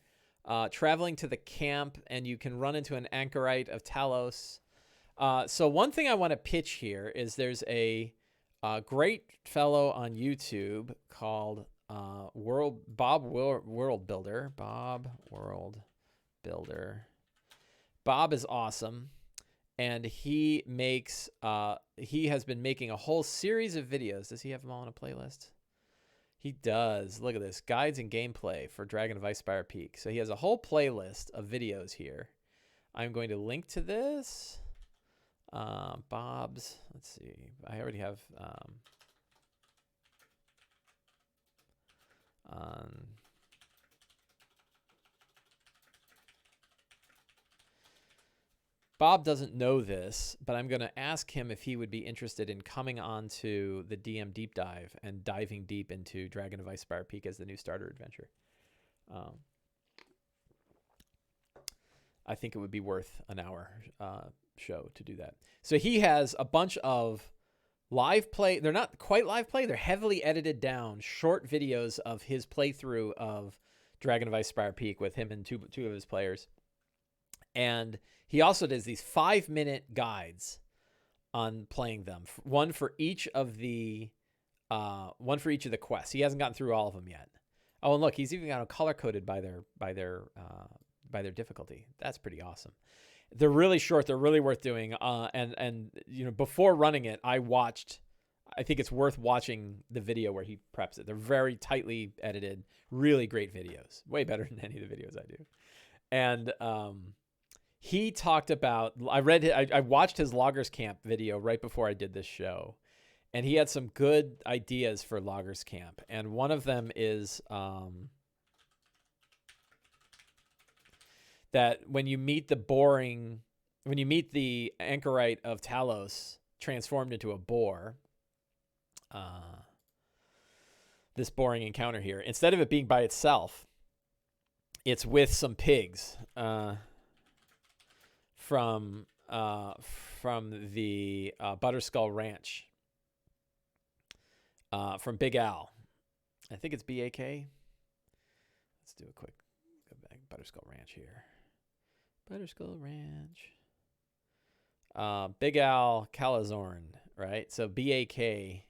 [SPEAKER 1] traveling to the camp, and you can run into an anchorite of Talos. So one thing I want to pitch here is there's a great fellow on YouTube called, Bob World Builder. Bob is awesome, and he has been making a whole series of videos. Does he have them all on a playlist? He does. Look at this. Guides and gameplay for Dragon of Icespire Peak. So he has a whole playlist of videos here. I'm going to link to this. Bob's, let's see. I already have Bob doesn't know this, but I'm going to ask him if he would be interested in coming on to the DM Deep Dive and diving deep into Dragon of Icespire Peak as the new starter adventure. I think it would be worth an hour show to do that. So he has a bunch of live play. They're not quite live play. They're heavily edited down short videos of his playthrough of Dragon of Icespire Peak with him and two of his players. And he also does these 5-minute guides on playing them. One for each of the quests. He hasn't gotten through all of them yet. Oh, and look, he's even got them color coded by their difficulty. That's pretty awesome. They're really short. They're really worth doing. And before running it, I watched I think it's worth watching the video where he preps it. They're very tightly edited, really great videos, way better than any of the videos I do. And he talked about, I watched his Loggers Camp video right before I did this show, and he had some good ideas for Loggers Camp. And one of them is that when you meet the anchorite of Talos transformed into a boar, this boring encounter here, instead of it being by itself, it's with some pigs from the Butterskull Ranch, from Big Al. I think it's BAK. Let's do a quick go back. Butterskull Ranch here. Butterskull Ranch. Big Al Calazorn, right? So BAK.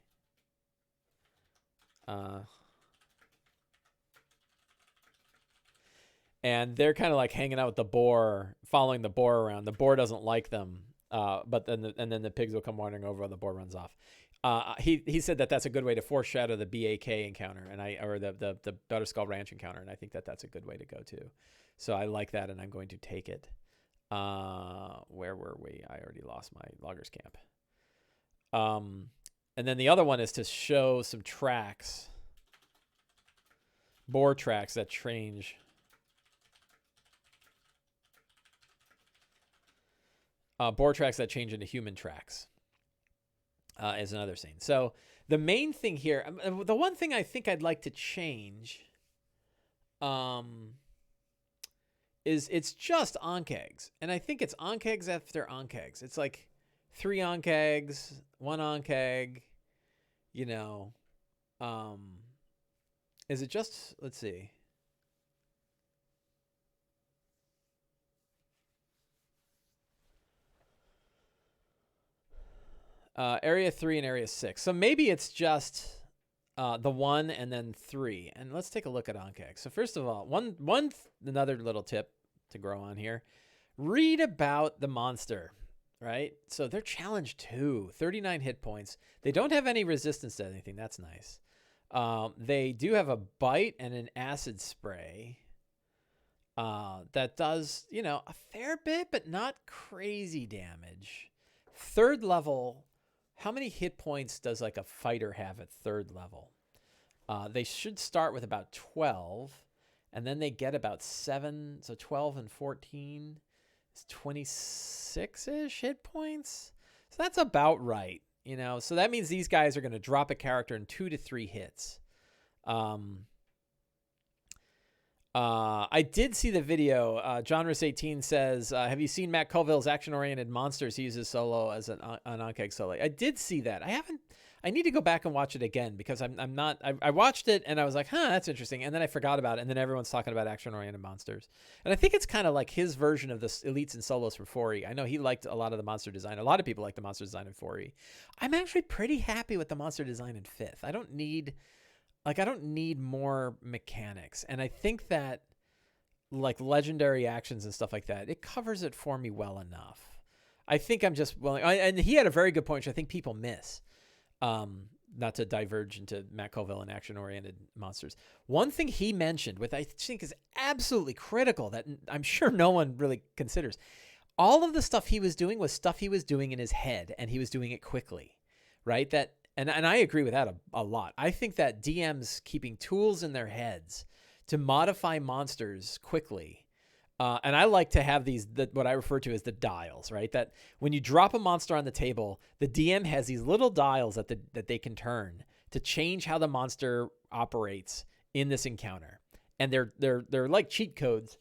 [SPEAKER 1] And they're kind of like hanging out with the boar, following the boar around. The boar doesn't like them, but then the pigs will come wandering over, and the boar runs off. He said that that's a good way to foreshadow the BAK encounter, or the Butterskull Ranch encounter, and I think that that's a good way to go too. So I like that, and I'm going to take it. Where were we? I already lost my Loggers Camp. And then the other one is to show some tracks, boar tracks that change. Boar tracks that change into human tracks is another scene. So the main thing here, the one thing I think I'd like to change is it's just Onkegs. And I think it's Onkegs after Onkegs. It's like 3 Onkegs, 1 Onkeg, you know. Is it just, let's see. Area 3 and Area 6. So maybe it's just the 1 and then 3. And let's take a look at Onkeg. So first of all, another little tip to grow on here. Read about the monster, right? So they're challenge 2, 39 hit points. They don't have any resistance to anything. That's nice. They do have a bite and an acid spray that does, you know, a fair bit, but not crazy damage. 3rd level. How many hit points does like a fighter have at 3rd level? They should start with about 12, and then they get about 7. So 12 and 14 is 26-ish hit points. So that's about right, you know. So that means these guys are going to drop a character in 2 to 3 hits. I did see the video. Johnris18 says, have you seen Matt Colville's action-oriented monsters? He uses solo as an Onkeg solo. I did see that. I need to go back and watch it again because I watched it and I was like, that's interesting. And then I forgot about it. And then everyone's talking about action-oriented monsters. And I think it's kind of like his version of the elites and solos from 4E. I know he liked a lot of the monster design. A lot of people like the monster design in 4E. I'm actually pretty happy with the monster design in 5th. I don't need more mechanics. And I think that like legendary actions and stuff like that, it covers it for me well enough. I think I'm just willing. And he had a very good point, which I think people miss. Not to diverge into Matt Colville and action-oriented monsters. One thing he mentioned, which I think is absolutely critical that I'm sure no one really considers, all of the stuff he was doing was stuff he was doing in his head, and he was doing it quickly, right? And I agree with that a lot. I think that DMs keeping tools in their heads to modify monsters quickly. And I like to have what I refer to as the dials, right? That when you drop a monster on the table, the DM has these little dials that they can turn to change how the monster operates in this encounter. And they're like cheat codes.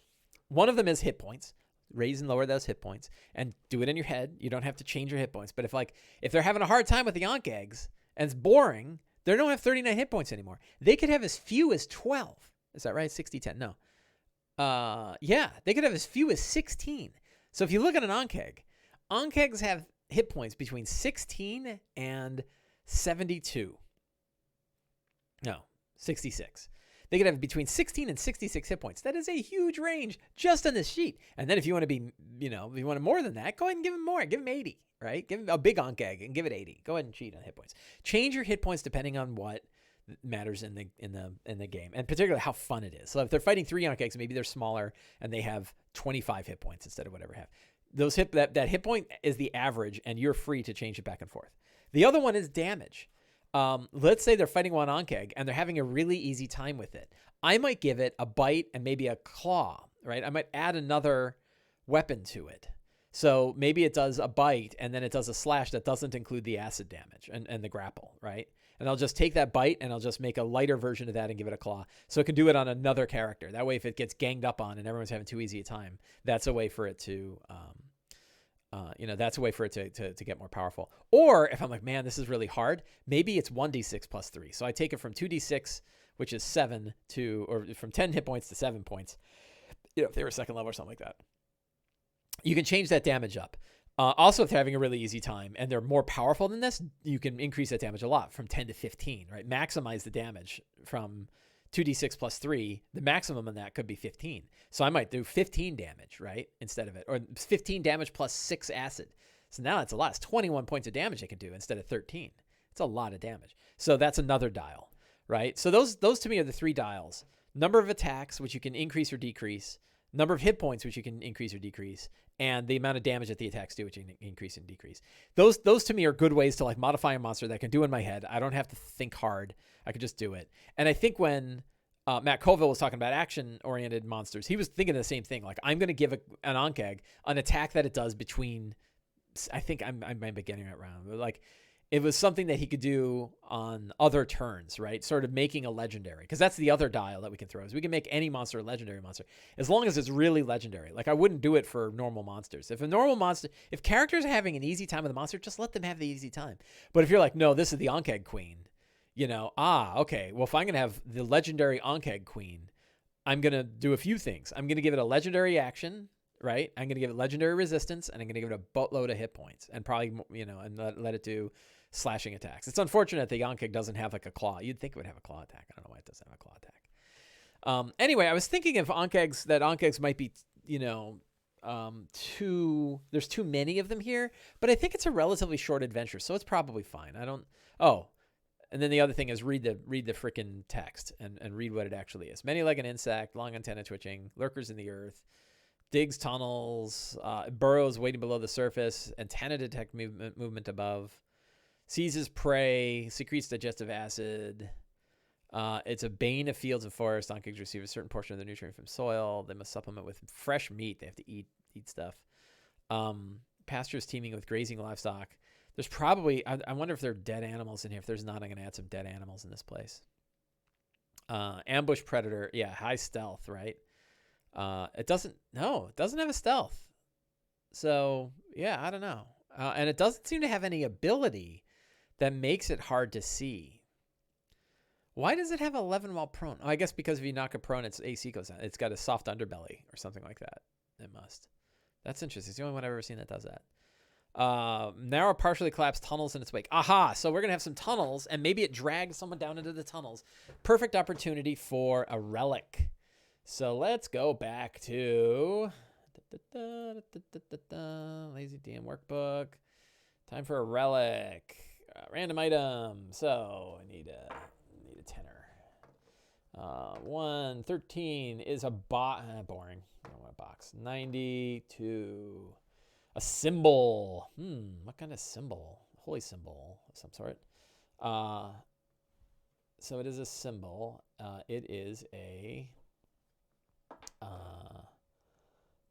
[SPEAKER 1] One of them is hit points. Raise and lower those hit points and do it in your head. You don't have to change your hit points. But if they're having a hard time with the Onkegs and it's boring, they don't have 39 hit points anymore. They could have as few as 12. Is that right? 60-10. No. Yeah, they could have as few as 16. So if you look at an Onkeg, Onkegs have hit points between 16 and 72. No, 66. they could have between 16 and 66 hit points. That is a huge range just on this sheet. And then if you want to be, if you want more than that, go ahead and give him more. Give him 80, right? Give him a big Ankh-Egg and give it 80. Go ahead and cheat on hit points. Change your hit points depending on what matters in the game, and particularly how fun it is. So if they're fighting 3 Ankh-Eggs, maybe they're smaller and they have 25 hit points instead of whatever have. That hit point is the average, and you're free to change it back and forth. The other one is damage. Let's say they're fighting 1 Ankh-Egg and they're having a really easy time with it. I might give it a bite and maybe a claw, right? I might add another weapon to it. So maybe it does a bite and then it does a slash that doesn't include the acid damage and the grapple, right? And I'll just take that bite and I'll just make a lighter version of that and give it a claw. So it can do it on another character. That way, if it gets ganged up on and everyone's having too easy a time, that's a way for it to, to get more powerful. Or if I'm like, man, this is really hard, maybe it's 1d6 plus 3. So I take it from 2d6, which is 7 or from 10 hit points to 7 points. If they were second level or something like that. You can change that damage up. Also, if they're having a really easy time and they're more powerful than this, you can increase that damage a lot from 10 to 15, right? Maximize the damage from 2d6 plus 3. The maximum on that could be 15. So I might do 15 damage, right? Instead of it. Or 15 damage plus 6 acid. So now it's a lot. It's 21 points of damage they can do instead of 13. It's a lot of damage. So that's another dial, right? So those to me are the 3 dials. Number of attacks, which you can increase or decrease. Number of hit points, which you can increase or decrease, and the amount of damage that the attacks do, which you can increase and decrease. Those to me are good ways to like modify a monster that I can do in my head. I don't have to think hard. I can just do it. And I think when Matt Koval was talking about action-oriented monsters, he was thinking the same thing. Like, I'm going to give an Ankh-Egg an attack that it does between, I think I might be getting it wrong, but like, it was something that he could do on other turns, right? Sort of making a legendary. Because that's the other dial that we can throw, is we can make any monster a legendary monster. As long as it's really legendary. Like, I wouldn't do it for normal monsters. If characters are having an easy time with a monster, just let them have the easy time. But if you're like, no, this is the Ankh-Egg Queen, okay. Well, if I'm going to have the legendary Ankh-Egg Queen, I'm going to do a few things. I'm going to give it a legendary action, right? I'm going to give it legendary resistance, and I'm going to give it a boatload of hit points, and probably, and let it do slashing attacks. It's unfortunate the Ankh-Egg doesn't have like a claw. You'd think it would have a claw attack. I don't know why it doesn't have a claw attack. Anyway, I was thinking if Ankh-Eggs might be, there's too many of them here, but I think it's a relatively short adventure, so it's probably fine. And then the other thing is read the freaking text and read what it actually is. Many-legged insect, long antenna twitching, lurkers in the earth, digs tunnels, burrows waiting below the surface, antenna detect movement above, seizes prey, secretes digestive acid. It's a bane of fields and forests. Ankh-Eggs receive a certain portion of their nutrient from soil. They must supplement with fresh meat. They have to eat stuff. Pastures teeming with grazing livestock. There's probably, I wonder if there are dead animals in here. If there's not, I'm going to add some dead animals in this place. Ambush predator. Yeah, high stealth, right? It doesn't have a stealth. So, yeah, I don't know. And it doesn't seem to have any ability that makes it hard to see. Why does it have 11 while prone? Oh, I guess because if you knock it prone, its AC goes down. It's got a soft underbelly or something like that. It must. That's interesting. It's the only one I've ever seen that does that. Narrow, partially collapsed tunnels in its wake. Aha! So we're going to have some tunnels, and maybe it drags someone down into the tunnels. Perfect opportunity for a relic. So let's go back to Lazy Dm Workbook. Time for a relic. Random item. So I need a tenner. 113 is a boring. I don't want a box. 92. A symbol. What kind of symbol? Holy symbol of some sort. So it is a symbol. It is a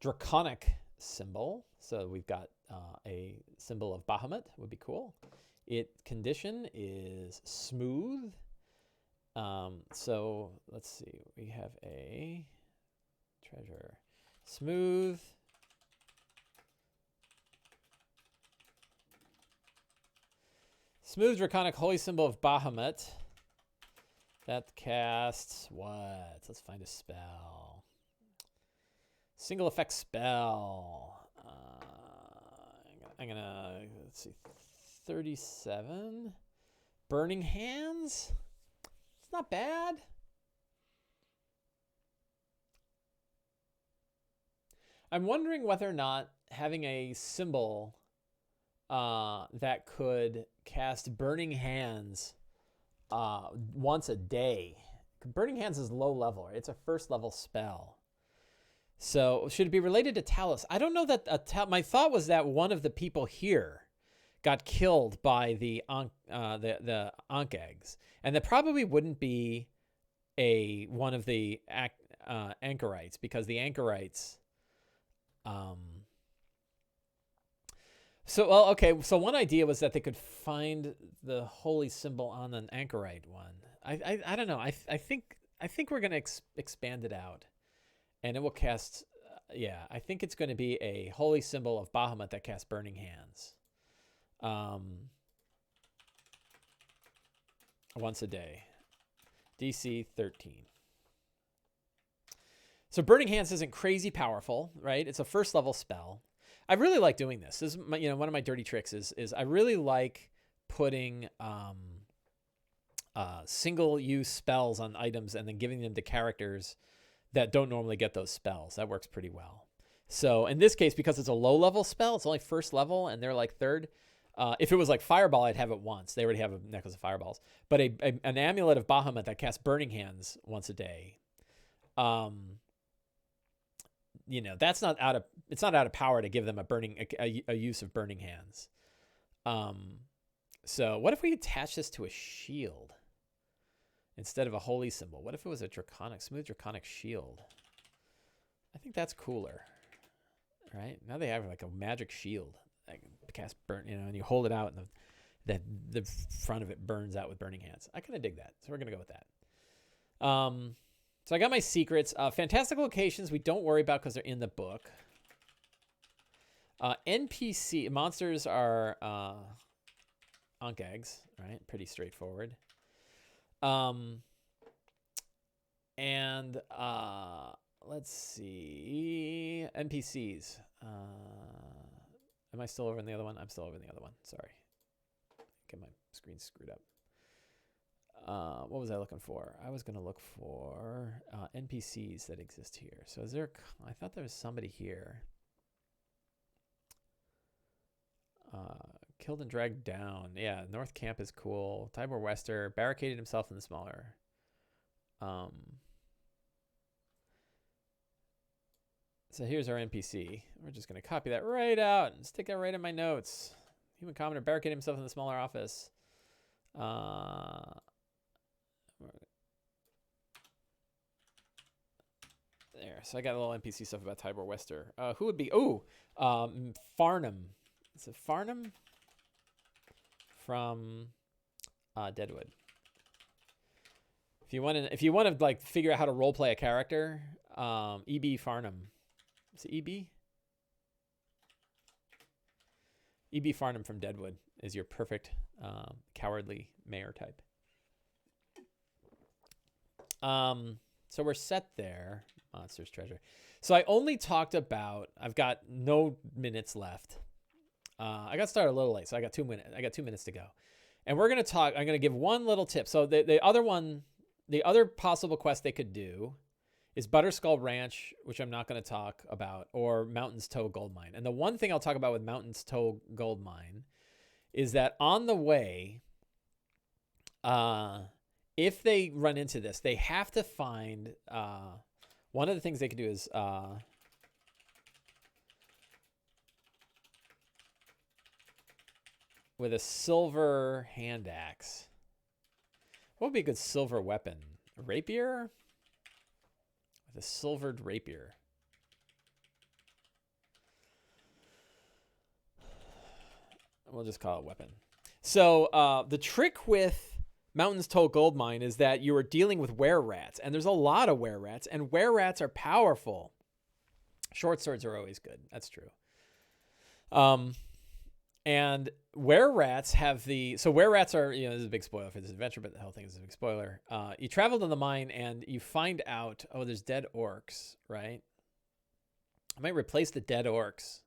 [SPEAKER 1] draconic symbol. So we've got a symbol of Bahamut. Would be cool. Condition is smooth. So let's see. We have a treasure. Smooth. Smooth draconic holy symbol of Bahamut. That casts what? Let's find a spell. Single effect spell. I'm gonna let's see, 37. Burning Hands. It's not bad. I'm wondering whether or not having a symbol that could cast Burning Hands once a day. Burning Hands is low level. It's a first level spell. So should it be related to Talos? I don't know that. My thought was that one of the people here got killed by the Ankh eggs, and that probably wouldn't be one of the anchorites, because the anchorites. So one idea was that they could find the holy symbol on an anchorite one. I don't know. I think we're gonna expand it out. And it will cast, I think it's going to be a holy symbol of Bahamut that casts Burning Hands. Once a day. DC 13. So Burning Hands isn't crazy powerful, right? It's a first level spell. I really like doing this. This is one of my dirty tricks is I really like putting single use spells on items and then giving them to characters that don't normally get those spells. That works pretty well. So in this case, because it's a low level spell, it's only first level and they're like third. If it was like Fireball, I'd have it once. They already have a necklace of fireballs. But an amulet of Bahamut that casts Burning Hands once a day, that's not out of power to give them a use of Burning Hands. So what if we attach this to a shield instead of a holy symbol? What if it was a smooth draconic shield? I think that's cooler, right? Now they have like a magic shield that can cast burn, and you hold it out and the front of it burns out with Burning Hands. I kind of dig that. So we're going to go with that. So I got my secrets. Fantastic locations we don't worry about because they're in the book. NPC monsters are Ankh eggs, right? Pretty straightforward. And let's see. NPCs. Am I still over in the other one? I'm still over in the other one. Sorry. Get my screen screwed up. What was I looking for? I was going to look for NPCs that exist here. So is there, I thought there was somebody here. Killed and dragged down. Yeah, North Camp is cool. Tybor Wester barricaded himself in the smaller. So here's our NPC. We're just going to copy that right out and stick that right in my notes. Human commoner barricaded himself in the smaller office. There. So I got a little NPC stuff about Tybor Wester. Who would be? Farnham. Is it Farnham? From Deadwood. If you want to like figure out how to roleplay a character, E.B. Farnham. Is it E.B.? E.B. Farnham from Deadwood is your perfect cowardly mayor type. So we're set there. Monsters treasure. So I only talked about, I've got no minutes left. I got started a little late, so I got 2 minutes. I got 2 minutes to go. And we're going to talk, I'm going to give one little tip. So the other possible quest they could do is Butterskull Ranch, which I'm not going to talk about, or Mountain's Toe Gold Mine. And the one thing I'll talk about with Mountain's Toe Gold Mine is that on the way, if they run into this, they have to find, one of the things they could do is, with a silver hand axe. What would be a good silver weapon? A rapier? With a silvered rapier. We'll just call it weapon. So the trick with Mountain's Toe Gold Mine is that you are dealing with were-rats, and there's a lot of were-rats, and were-rats are powerful. Short swords are always good. That's true. And were-rats have so were-rats are, this is a big spoiler for this adventure, but the whole thing is a big spoiler. You travel to the mine and you find out, there's dead orcs, right? I might replace the dead orcs,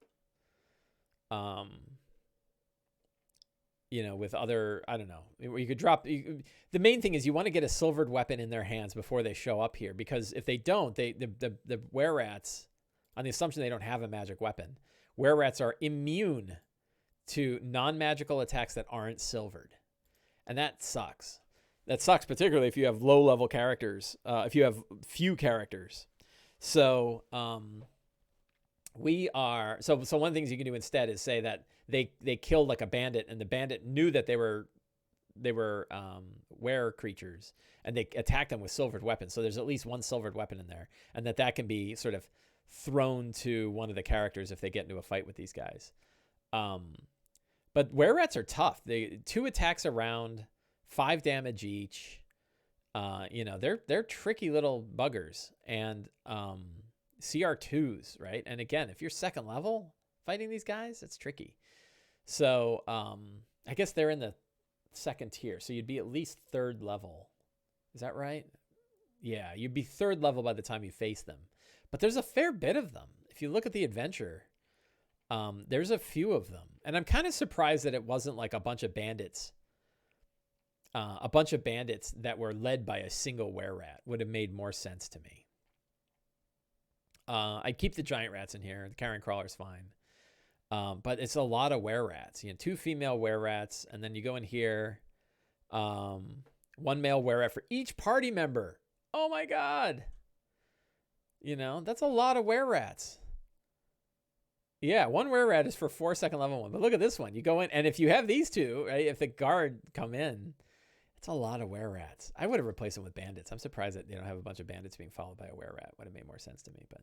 [SPEAKER 1] with other, I don't know. You could drop, the main thing is you want to get a silvered weapon in their hands before they show up here, because if they don't, the were-rats on the assumption they don't have a magic weapon, were-rats are immune to non-magical attacks that aren't silvered. And that sucks. That sucks particularly if you have low-level characters, if you have few characters. So so one of the things you can do instead is say that they killed like a bandit, and the bandit knew that they were were creatures, and they attacked them with silvered weapons. So there's at least one silvered weapon in there, and that can be sort of thrown to one of the characters if they get into a fight with these guys. But were-rats are tough. 2 attacks around, 5 damage each. They're tricky little buggers, and CR2s, right? And again, if you're second level fighting these guys, it's tricky. So I guess they're in the second tier, so you'd be at least 3rd level. Is that right? Yeah, you'd be 3rd level by the time you face them. But there's a fair bit of them. If you look at the adventure, there's a few of them. And I'm kind of surprised that it wasn't like a bunch of bandits. A bunch of bandits that were led by a single were-rat would have made more sense to me. I'd keep the giant rats in here. The carrion crawler's fine. But it's a lot of were-rats. 2 female were-rats, and then you go in here. 1 male were-rat for each party member. Oh my god. That's a lot of were-rats. Yeah, 1 were-rat is for 4 second level one. But look at this one. You go in, and if you have these 2, right, if the guard come in, it's a lot of were-rats. I would have replaced them with bandits. I'm surprised that they don't have a bunch of bandits being followed by a were-rat. Would have made more sense to me, but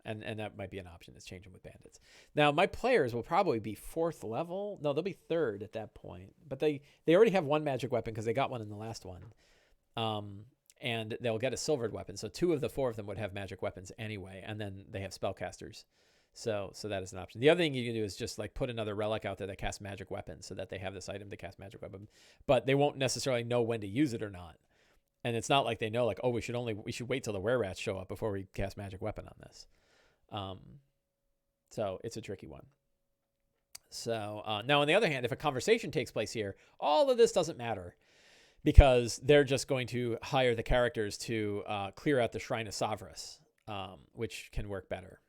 [SPEAKER 1] and that might be an option, is change them with bandits. Now, my players will probably be 4th level. No, they'll be 3rd at that point. But they already have 1 magic weapon because they got one in the last one. And they'll get a silvered weapon. So 2 of the 4 of them would have magic weapons anyway, and then they have spellcasters. So that is an option. The other thing you can do is just like put another relic out there that casts magic weapons, so that they have this item to cast magic weapon, but they won't necessarily know when to use it or not. And it's not like they know, like, oh, we should wait till the were-rats show up before we cast magic weapon on this. So it's a tricky one. So now on the other hand, if a conversation takes place here, all of this doesn't matter, because they're just going to hire the characters to clear out the Shrine of Savras, which can work better.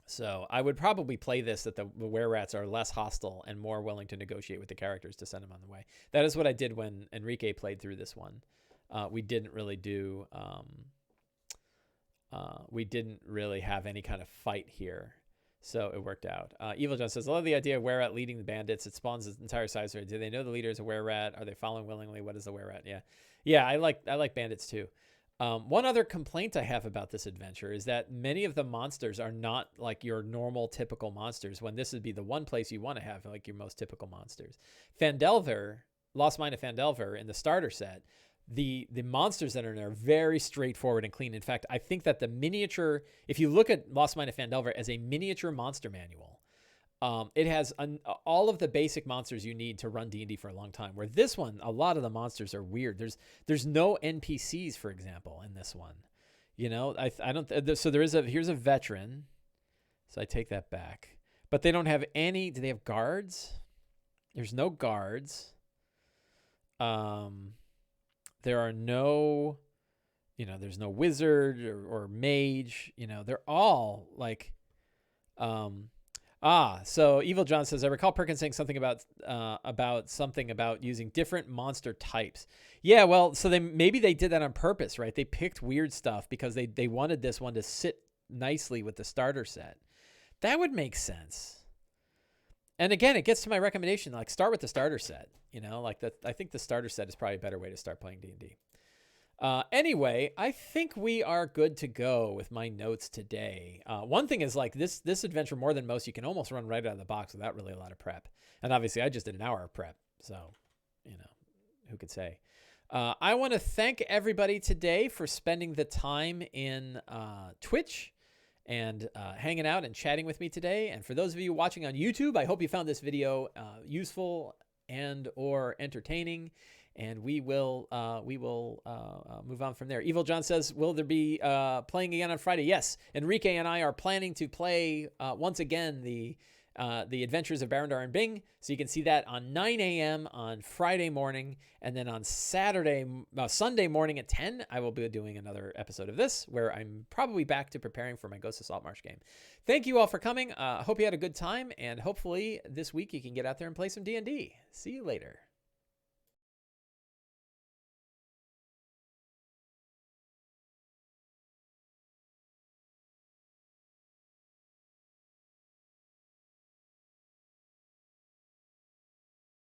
[SPEAKER 1] So I would probably play this that the were-rats are less hostile and more willing to negotiate with the characters to send them on the way. That is what I did when Enrique played through this one. We didn't really have any kind of fight here. So it worked out. Evil John says, I love the idea of were-rat leading the bandits. It spawns the entire size. Do they know the leader is a were-rat? Are they following willingly? What is the were-rat? Yeah, I like bandits too. One other complaint I have about this adventure is that many of the monsters are not like your normal typical monsters, when this would be the one place you want to have like your most typical monsters. Phandelver, Lost Mine of Phandelver in the starter set, the monsters that are in there are very straightforward and clean. In fact, I think that the miniature, if you look at Lost Mine of Phandelver as a miniature monster manual, it has all of the basic monsters you need to run D&D for a long time. Where this one, a lot of the monsters are weird. There's no NPCs, for example, in this one. I don't. So here's a veteran. So I take that back. But they don't have any. Do they have guards? There's no guards. There are no. There's no wizard or mage. They're all like. So Evil John says, I recall Perkins saying something about using different monster types. Yeah, well, so maybe they did that on purpose, right? They picked weird stuff because they wanted this one to sit nicely with the starter set. That would make sense. And again, it gets to my recommendation, like start with the starter set. I think the starter set is probably a better way to start playing D&D. Anyway, I think we are good to go with my notes today. One thing is like this adventure, more than most, you can almost run right out of the box without really a lot of prep. And obviously I just did an hour of prep. So, who could say? I want to thank everybody today for spending the time in Twitch and hanging out and chatting with me today. And for those of you watching on YouTube, I hope you found this video useful and or entertaining. And we will move on from there. Evil John says, will there be playing again on Friday? Yes. Enrique and I are planning to play once again the The Adventures of Barrow and Bing. So you can see that on 9 a.m. on Friday morning. And then on Sunday morning at 10, I will be doing another episode of this where I'm probably back to preparing for my Ghost of Saltmarsh game. Thank you all for coming. I hope you had a good time. And hopefully this week you can get out there and play some D&D. See you later.